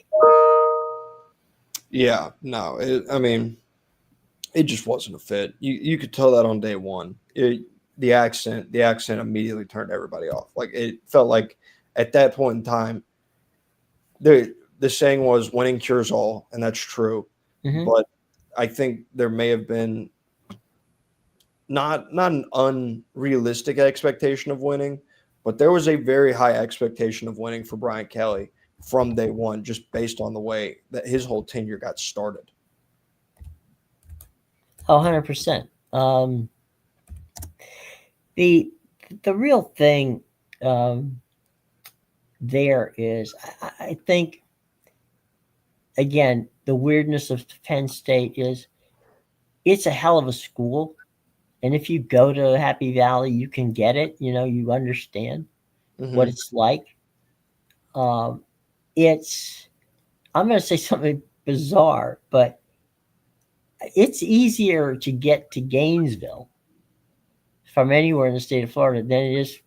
Yeah, no, I mean, it just wasn't a fit. You could tell that on day one. The accent immediately turned everybody off. Like it felt like at that point in time, the saying was "winning cures all," and that's true. Mm-hmm. But I think there may have been not an unrealistic expectation of winning, but there was a very high expectation of winning for Brian Kelly from day one, just based on the way that his whole tenure got started. Oh, 100%. The the real thing um, there is, I think, again, the weirdness of Penn State is it's a hell of a school. And if you go to Happy Valley, you can get it. You understand what Hmm. it's like. Um, it's, I'm going to say something bizarre, but it's easier to get to Gainesville from anywhere in the state of Florida than it is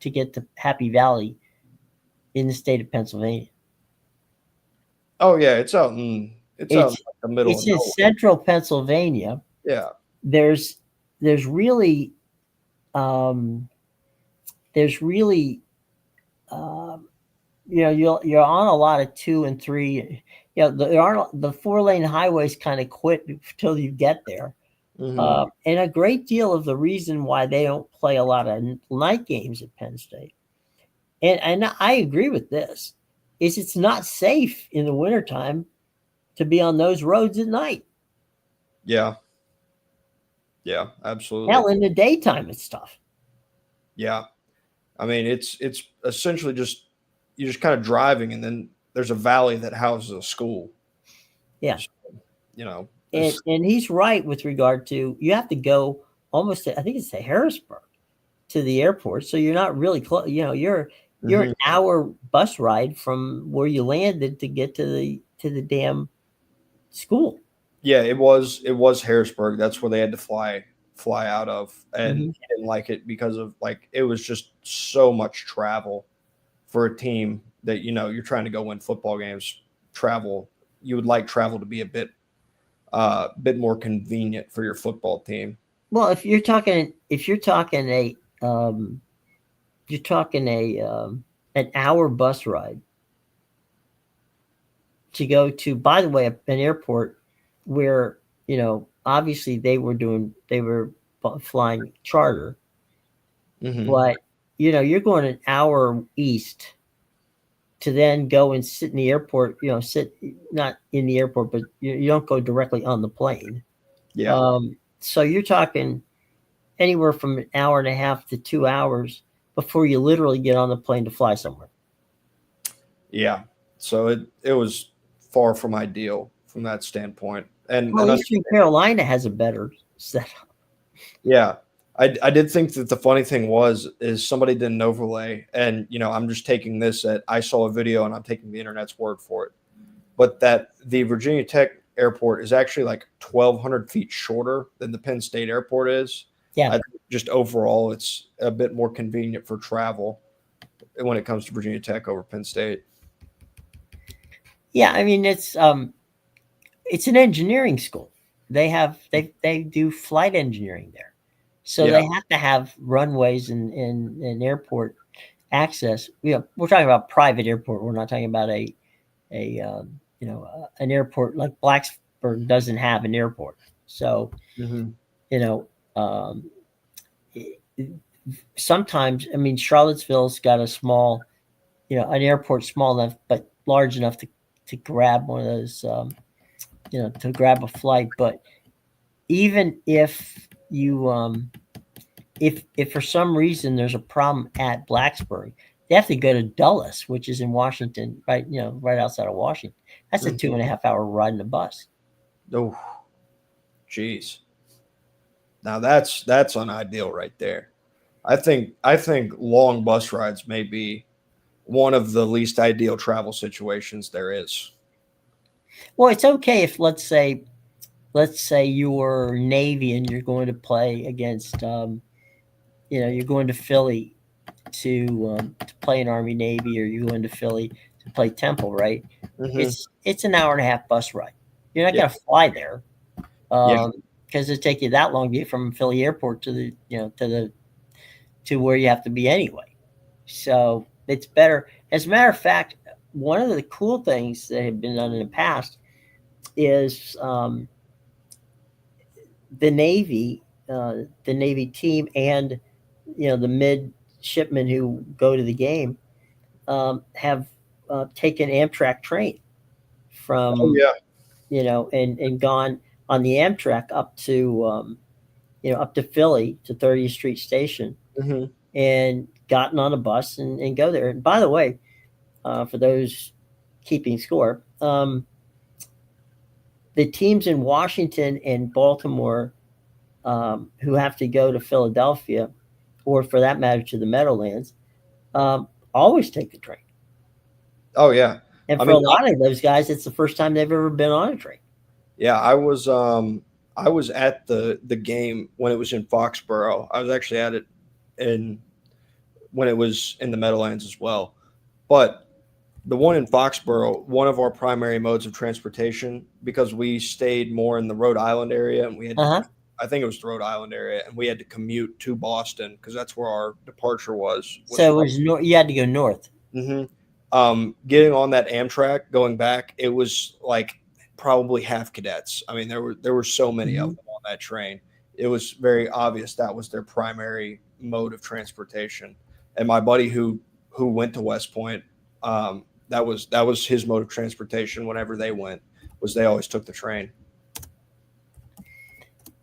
to get to Happy Valley in the state of Pennsylvania. Oh yeah, it's out in It's like, the middle of it's in nowhere. central Pennsylvania. Yeah. There's there's really um, there's really you're on a lot of 2 and 3. The 4-lane highways kind of quit until you get there. Hmm. And a great deal of the reason why they don't play a lot of night games at Penn State, and I agree with this, is it's not safe in the wintertime to be on those roads at night. Yeah. Yeah. Absolutely. Hell, in the daytime, it's tough. Yeah. I mean, it's essentially just you're just kind of driving, and then there's a valley that houses a school. Yeah, So, you know, and it's, and he's right with regard to you have to go almost I think it's to Harrisburg to the airport, so you're not really close. You're an mhm. hour bus ride from where you landed to get to the damn school. Yeah, it was Harrisburg. That's where they had to fly out of, and Hmm. he didn't like it because of like it was just so much travel for a team that you're trying to go win football games. Travel, you would like travel to be a bit more convenient for your football team. Well, um, you're talking an hour bus ride to go to. By the way, an airport where obviously they were flying charter, Hmm. but you're going an hour east to then go and sit in the airport. Sit not in the airport, but you don't go directly on the plane. Yeah, So you're talking anywhere from an hour and a half to 2 hours before you literally get on the plane to fly somewhere. yeah. So it was far from ideal from that standpoint, and Well, and Eastern Carolina has a better setup. yeah, I did think that the funny thing was is somebody did an overlay, and I'm just taking this at I saw a video and I'm taking the internet's word for it, but that the Virginia Tech airport is actually like 1,200 feet shorter than the Penn State airport is. I Yeah, think just overall, it's a bit more convenient for travel when it comes to Virginia Tech over Penn State. yeah. I mean, it's an engineering school. They do flight engineering there, so Yeah. they have to have runways and airport access. We're talking about private airport. We're not talking about an airport like Blacksburg doesn't have an airport. So Hmm. you know, um, sometimes I mean Charlottesville's got a small, an airport small enough but large enough to grab one of those, to grab a flight. But even if for some reason there's a problem at Blacksburg, they have to go to Dulles, which is in Washington, right? Right outside of Washington. That's a Hmm. 2.5 hour ride in the bus. Oh, geez. Now that's unideal right there. I think long bus rides may be one of the least ideal travel situations there is. Well, it's okay if let's say you're Navy and you're going to play against, you're going to Philly to play an Army Navy, or you're going to Philly to play Temple, right? Hmm. It's an hour and a half bus ride. You're not Yeah, going to fly there, yeah, because it take you that long to get from Philly Airport to the to where you have to be anyway. So it's better. As a matter of fact, one of the cool things that have been done in the past is, the Navy, the Navy team, and the midshipmen who go to the game, have taken Amtrak train oh from, yeah. and gone on the Amtrak up to, up to Philly to 30th Street Station, Hmm. and gotten on a bus and go there. And by the way, for those keeping score, the teams in Washington and Baltimore who have to go to Philadelphia, or for that matter to the Meadowlands, always take the train. Oh yeah. And I for a mean, lot of those guys, it's the first time they've ever been on a train. yeah, I was at the game when it was in Foxborough. I was actually at it in when it was in the Meadowlands as well. But the one in Foxborough, one of our primary modes of transportation, because we stayed more in the Rhode Island area, and we had to, Uh huh. I think it was the Rhode Island area, and we had to commute to Boston because that's where our departure was So it from. was you had to go north. Hmm. Getting on that Amtrak, going back, it was like probably half cadets. I mean, there were so many of Hmm. them on that train. It was very obvious that was their primary mode of transportation. And my buddy who went to West Point, that was his mode of transportation. Whenever they went, was they always took the train.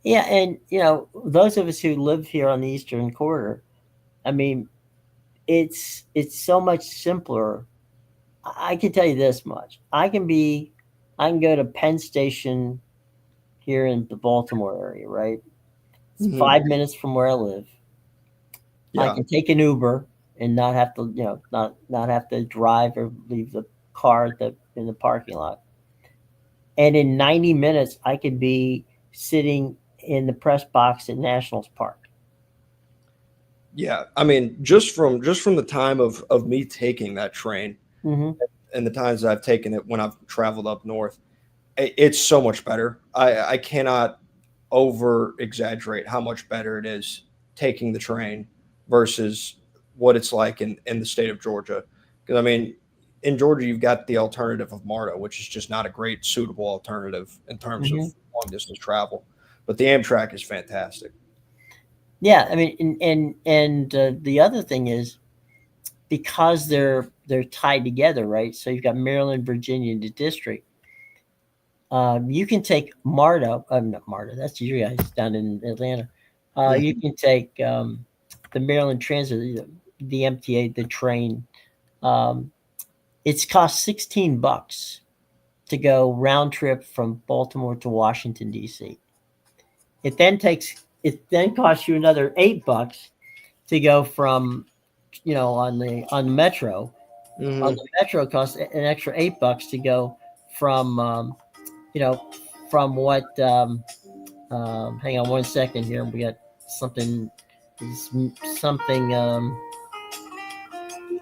Yeah, and those of us who live here on the Eastern Quarter, I mean, it's so much simpler. I can tell you this much: I can go to Penn Station here in the Baltimore area, right? It's Hmm. 5 minutes from where I live. I Yeah, can take an Uber and not have to, not have to drive or leave the car in the parking lot. And in 90 minutes, I could be sitting in the press box at Nationals Park. yeah. I mean, just from the time of me taking that train Hmm. and the times that I've taken it when I've traveled up north, it's so much better. I cannot over exaggerate how much better it is taking the train versus what it's like in the state of Georgia. Because I mean, in Georgia, you've got the alternative of MARTA, which is just not a great suitable alternative in terms of Hmm. long distance travel. But the Amtrak is fantastic. Yeah, I mean, and the other thing is because they're tied together, right? So you've got Maryland, Virginia, and the district. You can take MARTA, not MARTA. That's you guys down in Atlanta. You Mhm. can take the Maryland Transit, the MTA, the train. Um, it's cost $16 to go round trip from Baltimore to Washington D.C. It then costs you another $8 to go from on the metro. On Mhm. the metro, it costs an extra $8 to go from you know from what. Hang on one second here. We got something. Something.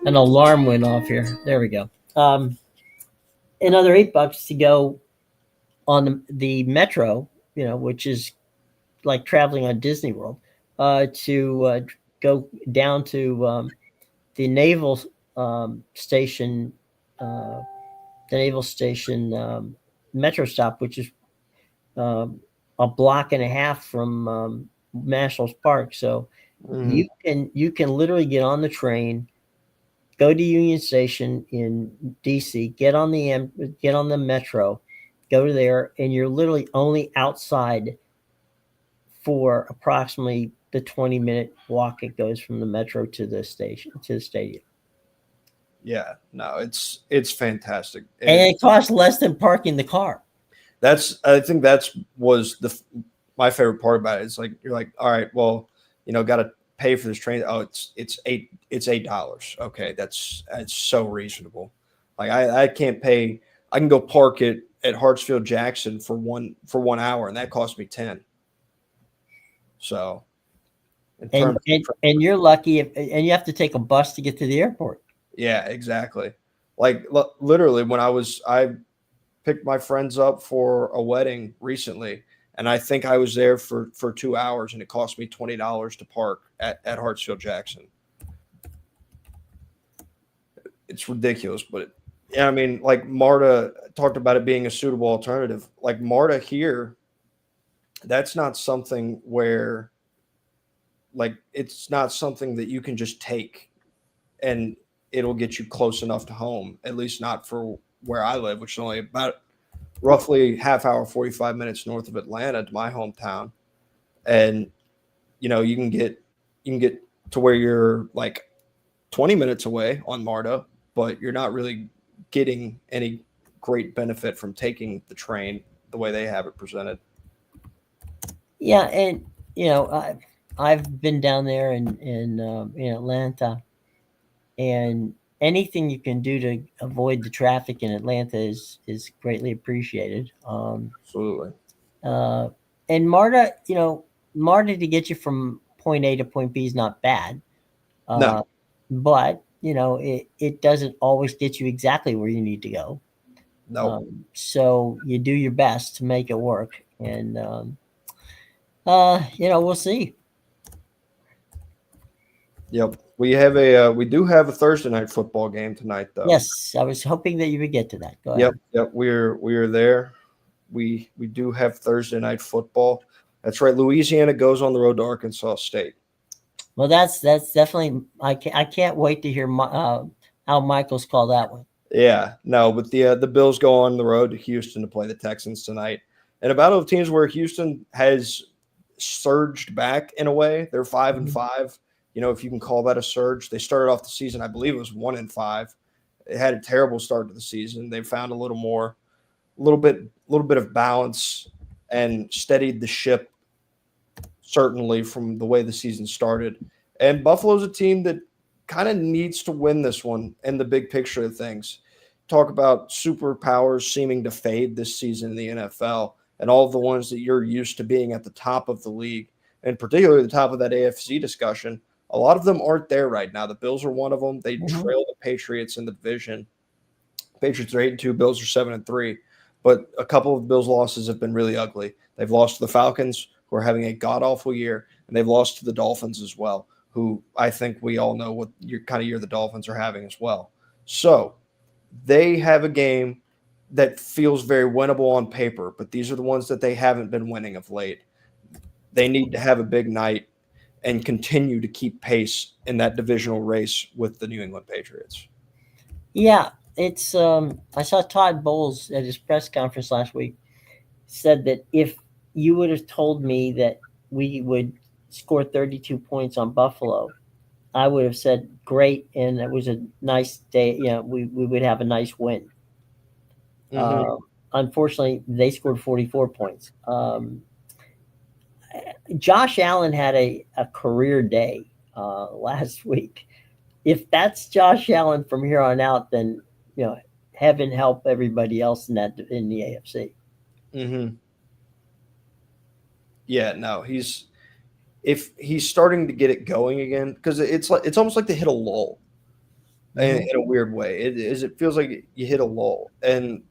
An alarm went off here. There we go. Another $8 to go on the metro. Which is like traveling on Disney World. To go down to the naval station. Uh, the naval station metro stop, which is um, a block and a half from Nationals Park. So Mhm. you can literally get on the train, go to Union Station in DC, get on the metro, go to there, and you're literally only outside for approximately the 20-minute walk it goes from the metro to the station to the stadium. Yeah, no, it's fantastic. And it costs less than parking the car. I think that's was my favorite part about it. It's like you're like, all right, well, got to pay for this train. Oh, it's $8. Okay, that's so reasonable. Like I can't pay. I can go park it at Hartsfield Jackson for 1 hour, and that cost me 10. So in And terms of and you're lucky and you have to take a bus to get to the airport. yeah, exactly. Like literally when I picked my friends up for a wedding recently, and I think I was there for 2 hours, and it cost me $20 to park at Hartsfield Jackson. It's ridiculous, but yeah, I mean, like Marta talked about it being a suitable alternative. Like Marta here, that's not something where like it's not something that you can just take and it'll get you close enough to home. At least not for where I live, which is only about roughly half hour, 45 minutes north of Atlanta to my hometown. And you can get to where you're like 20 minutes away on MARTA, but you're not really getting any great benefit from taking the train the way they have it presented. Yeah, and I've been down there in Atlanta, and anything you can do to avoid the traffic in Atlanta is greatly appreciated. Absolutely. Uh, and MARTA, MARTA to get you from point A to point B is not bad, No, uh, but it doesn't always get you exactly where you need to go. no. So you do your best to make it work, and we'll see. Yep. We do have a Thursday night football game tonight though. Yes, I was hoping that you would get to that. Go Yep, ahead. yep. We are there. We do have Thursday night football. That's right. Louisiana goes on the road to Arkansas State. Well, that's definitely. I can't wait to hear how Michael's call that one. Yeah, no, but the Bills go on the road to Houston to play the Texans tonight. And a battle of teams where Houston has surged back in a way. They're 5-5. If you can call that a surge. They started off the season, I believe it was 1-5. It had a terrible start to the season. They found a little bit of balance and steadied the ship certainly from the way the season started. And Buffalo's a team that kind of needs to win this one in the big picture of things. Talk about superpowers seeming to fade this season in the NFL and all of the ones that you're used to being at the top of the league, and particularly the top of that AFC discussion. A lot of them aren't there right now. The Bills are one of them. They trail the Patriots in the division. Patriots are 8-2, Bills are 7-3. But a couple of Bills' losses have been really ugly. They've lost to the Falcons, who are having a god-awful year, and they've lost to the Dolphins as well, who I think we all know what kind of year the Dolphins are having as well. So they have a game that feels very winnable on paper, but these are the ones that they haven't been winning of late. They need to have a big night and continue to keep pace in that divisional race with the New England Patriots. Yeah, it's. I saw Todd Bowles at his press conference last week said that if you would have told me that we would score 32 points on Buffalo, I would have said great, and it was a nice day. We would have a nice win. Mm-hmm. Unfortunately, they scored 44 points. Josh Allen had a career day last week. If that's Josh Allen from here on out, then heaven help everybody else in the AFC. Mm-hmm. Yeah, no, if he's starting to get it going again, because it's almost like they hit a lull in a weird way. It feels like you hit a lull, and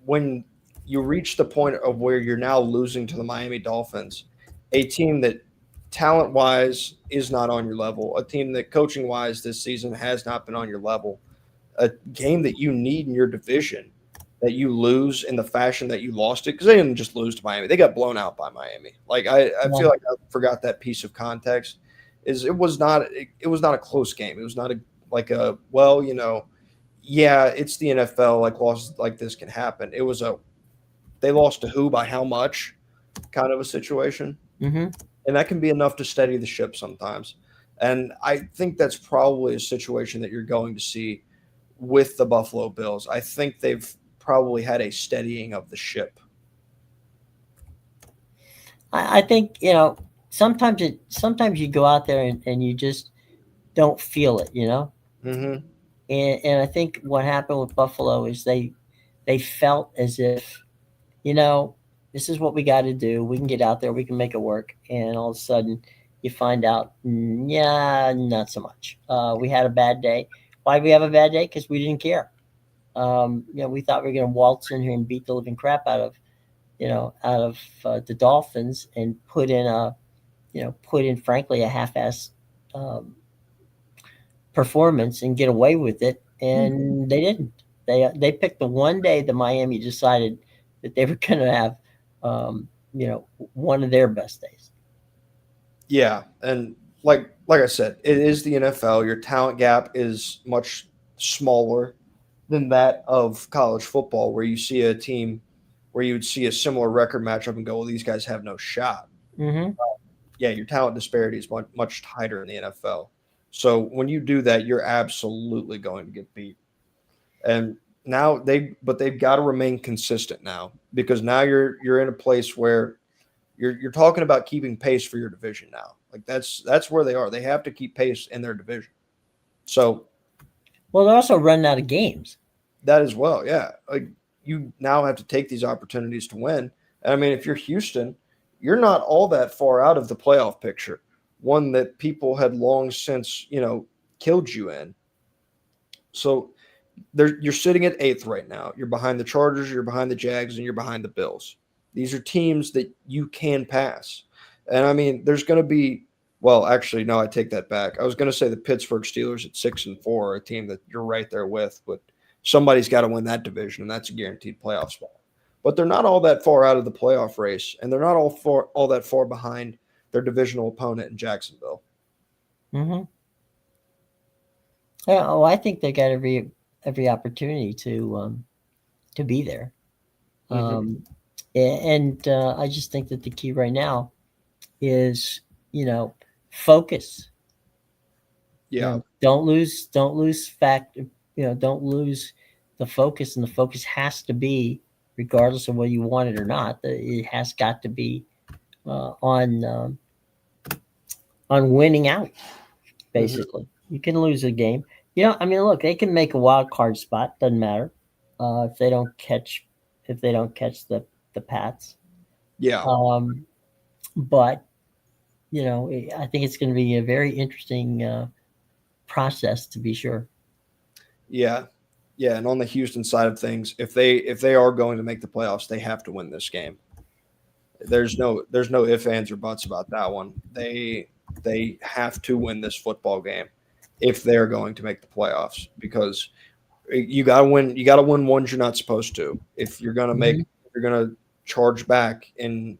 when you reach the point of where you're now losing to the Miami Dolphins, a team that talent wise is not on your level, a team that coaching wise this season has not been on your level, a game that you need in your division, that you lose in the fashion that you lost it, because they didn't just lose to Miami. They got blown out by Miami. Like I feel like I forgot that piece of context. It was not a close game. It was not yeah, it's the NFL, like losses like this can happen. It was they lost to who by how much kind of a situation. Mm-hmm. And that can be enough to steady the ship sometimes. And I think that's probably a situation that you're going to see with the Buffalo Bills. I think they've probably had a steadying of the ship. I think sometimes you go out there and you just don't feel it, Mm-hmm. and I think what happened with Buffalo is they felt as if this is what we got to do. We can get out there, we can make it work, and all of a sudden you find out, yeah, not so much. We had a bad day. Why did we have a bad day? Because we didn't care. We thought we were going to waltz in here and beat the living crap out of the Dolphins and put in frankly a half-ass um, performance and get away with it, and they didn't. They picked the one day that Miami decided that they were going to have one of their best days. Yeah, and like I said, it is the NFL. Your talent gap is much smaller than that of college football, where you see a team where you would see a similar record matchup and go, well, these guys have no shot. Mm-hmm. Yeah, your talent disparity is much, much tighter in the NFL. So when you do that, you're absolutely going to get beat. And now they've got to remain consistent now, because now you're in a place where you're talking about keeping pace for your division now. Like that's where they are. They have to keep pace in their division. So Well, they're also running out of games. that as well, yeah. Like you now have to take these opportunities to win. And I mean, if you're Houston, you're not all that far out of the playoff picture, one that people had long since, killed you in. So you're sitting at eighth right now. You're behind the Chargers, you're behind the Jags, and you're behind the Bills. These are teams that you can pass. And I mean, there's going to be, well, actually, no, I take that back. I was going to say the Pittsburgh Steelers at 6-4 are a team that you're right there with, but somebody's got to win that division, and that's a guaranteed playoff spot. But they're not all that far out of the playoff race, and they're not all that far behind their divisional opponent in Jacksonville. Mm-hmm. Oh, I think they got every opportunity to be there. Mm-hmm. And I just think that the key right now is, focus. Yeah. Don't lose fact. Don't lose the focus, and the focus has to be, regardless of whether you want it or not. It has got to be on winning out. Basically, you can lose a game. I mean, look, they can make a wild card spot. Doesn't matter if they don't catch the Pats. Yeah. But I think it's going to be a very interesting process, to be sure. Yeah. Yeah. And on the Houston side of things, if they are going to make the playoffs, they have to win this game. There's no ifs, ands, or buts about that one. They have to win this football game if they're going to make the playoffs, because you gotta win ones you're not supposed to. If you're gonna charge back in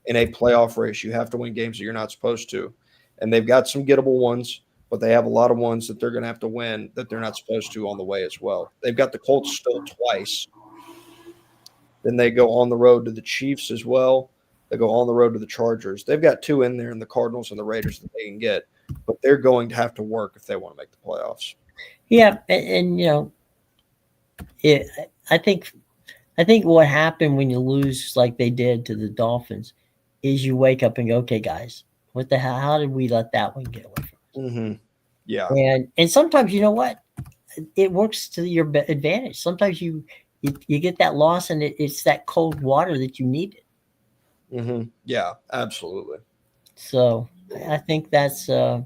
a playoff race, you have to win games that you're not supposed to. And they've got some gettable ones, but they have a lot of ones that they're gonna have to win that they're not supposed to on the way as well. They've got the Colts still twice. Then they go on the road to the Chiefs as well. They go on the road to the Chargers. They've got two in there, in the Cardinals and the Raiders, that they can get, but they're going to have to work if they want to make the playoffs. Yeah, and I think what happened when you lose like they did to the Dolphins is you wake up and go, okay, guys, what the hell? How did we let that one get away from us? Mm-hmm. Yeah, and sometimes, you know what, it works to your advantage. Sometimes you get that loss, and it's that cold water that you needed. Mm-hmm. Yeah, absolutely. So I think that's. I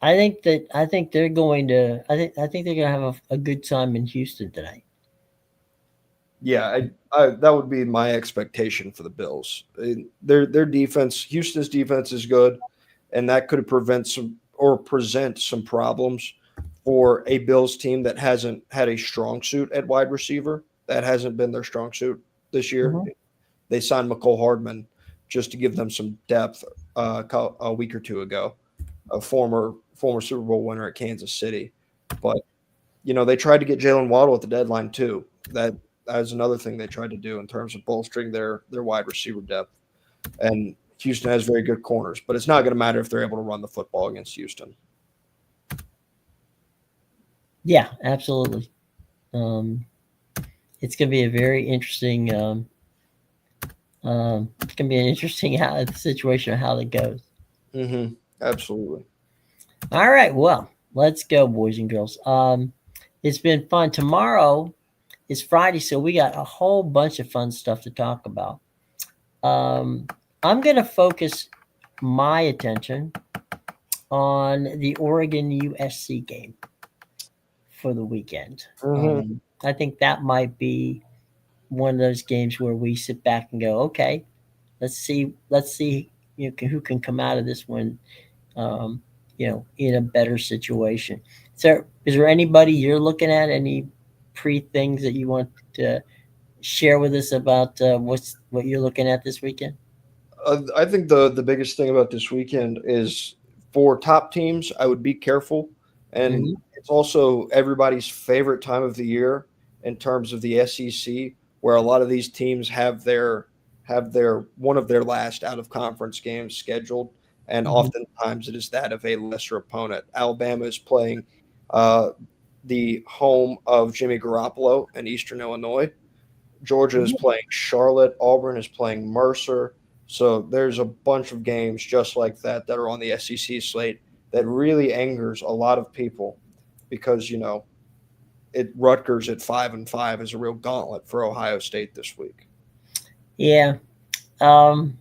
think they're going to. I think they're going to have a good time in Houston tonight. Yeah, that would be my expectation for the Bills. Their defense, Houston's defense, is good, and that could present some problems for a Bills team that hasn't had a strong suit at wide receiver. That hasn't been their strong suit this year. Mm-hmm. They signed McCole Hardman just to give them some depth a week or two ago, a former Super Bowl winner at Kansas City. But, they tried to get Jalen Waddle at the deadline too. That is another thing they tried to do in terms of bolstering their wide receiver depth. And Houston has very good corners, but it's not going to matter if they're able to run the football against Houston. Yeah, absolutely. It's going to be a very interesting. It's going to be an interesting situation of how it goes. Mm-hmm. Absolutely. All right, well, let's go, boys and girls. It's been fun. Tomorrow is Friday, so we got a whole bunch of fun stuff to talk about. I'm going to focus my attention on the Oregon USC game for the weekend. Mm-hmm. I think that might be one of those games where we sit back and go, okay, let's see who can come out of this one, in a better situation. So, is there anybody you're looking at? Any things that you want to share with us about what you're looking at this weekend? I think the biggest thing about this weekend is, for top teams, I would be careful, and Mm-hmm. it's also everybody's favorite time of the year in terms of the SEC, where a lot of these teams have their one of their last out of conference games scheduled and Mhm. oftentimes it is that of a lesser opponent. Alabama is playing the home of Jimmy Garoppolo in Eastern Illinois. Georgia is playing Charlotte. Auburn is playing Mercer. So there's a bunch of games just like that are on the SEC slate that really angers a lot of people because it Rutgers at 5-5 is a real gauntlet for Ohio State this week. Yeah. Um,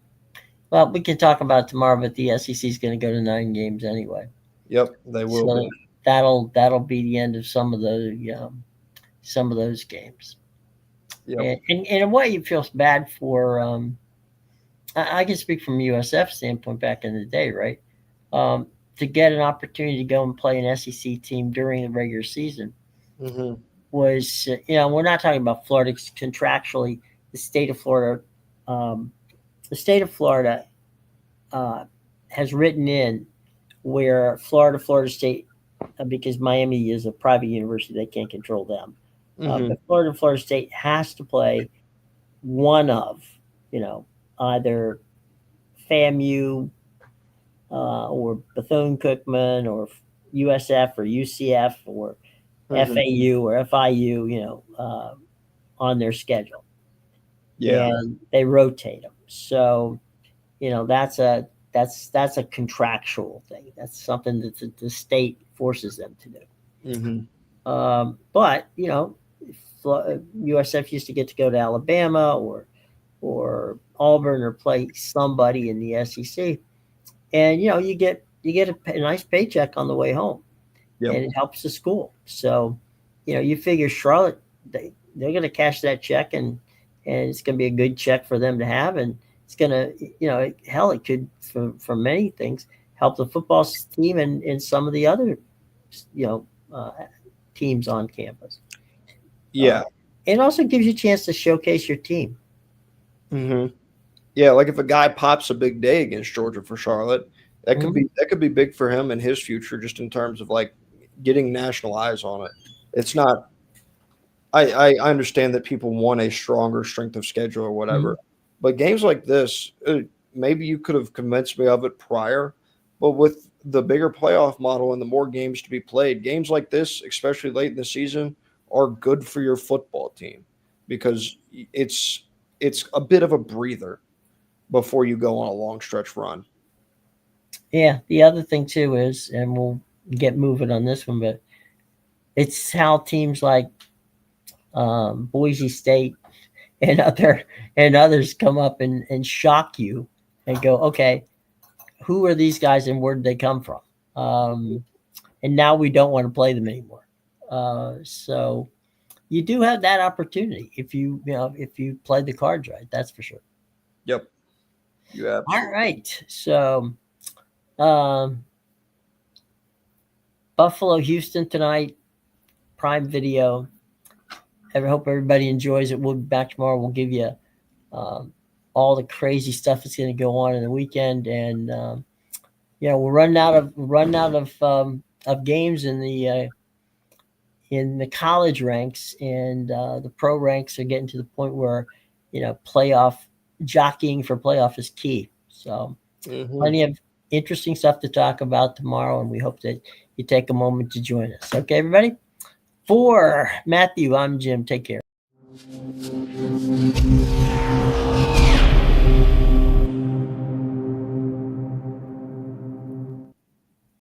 well, we can talk about it tomorrow, but the SEC is going to go to 9 games anyway. Yep, they will So be. that'll be the end of some of those games. Yep. And in a way, it feels bad for. I can speak from USF standpoint back in the day, right? To get an opportunity to go and play an SEC team during the regular season Mm-hmm. was, we're not talking about Florida contractually. The state of Florida, um, the state of Florida uh, has written in where Florida State, because Miami is a private university, they can't control them. Mm-hmm. But Florida State has to play one of, either FAMU or Bethune-Cookman or USF or UCF or Mm-hmm. FAU or FIU, on their schedule, Yeah. and they rotate them. So, that's a contractual thing. That's something that the state forces them to do. Mm-hmm. But USF used to get to go to Alabama or Auburn or play somebody in the SEC, and you get a nice paycheck on the way home, Yep. and it helps the school. So, you figure Charlotte, they're going to cash that check, and it's going to be a good check for them to have, and it's going to, hell, it could for many things help the football team and some of the other, you know, uh, teams on campus. Yeah. It also gives you a chance to showcase your team. Mm-hmm. Yeah, like if a guy pops a big day against Georgia for Charlotte, that could Mhm. be big for him and his future, just in terms of like getting national eyes on it. It's not. I understand that people want a stronger strength of schedule or whatever, Mhm. but games like this, maybe you could have convinced me of it prior, but with the bigger playoff model and the more games to be played, games like this, especially late in the season, are good for your football team because it's a bit of a breather before you go on a long stretch run. Yeah. The other thing too is, and we'll get moving on this one, but it's how teams like Boise State and others come up and shock you and go, okay, who are these guys and where did they come from? And now we don't want to play them anymore. So you do have that opportunity if you play the cards right. That's for sure. Yep, you All absolutely. right. So um, Buffalo, Houston tonight, Prime Video. I hope everybody enjoys it. We'll be back tomorrow. We'll give you um, all the crazy stuff that's going to go on in the weekend, and we're running out of games in the college ranks, and the pro ranks are getting to the point where playoff jockeying for playoff is key. So Hmm. plenty of interesting stuff to talk about tomorrow, and we hope that you take a moment to join us. Okay, everybody. For Matthew, I'm Jim. Take care.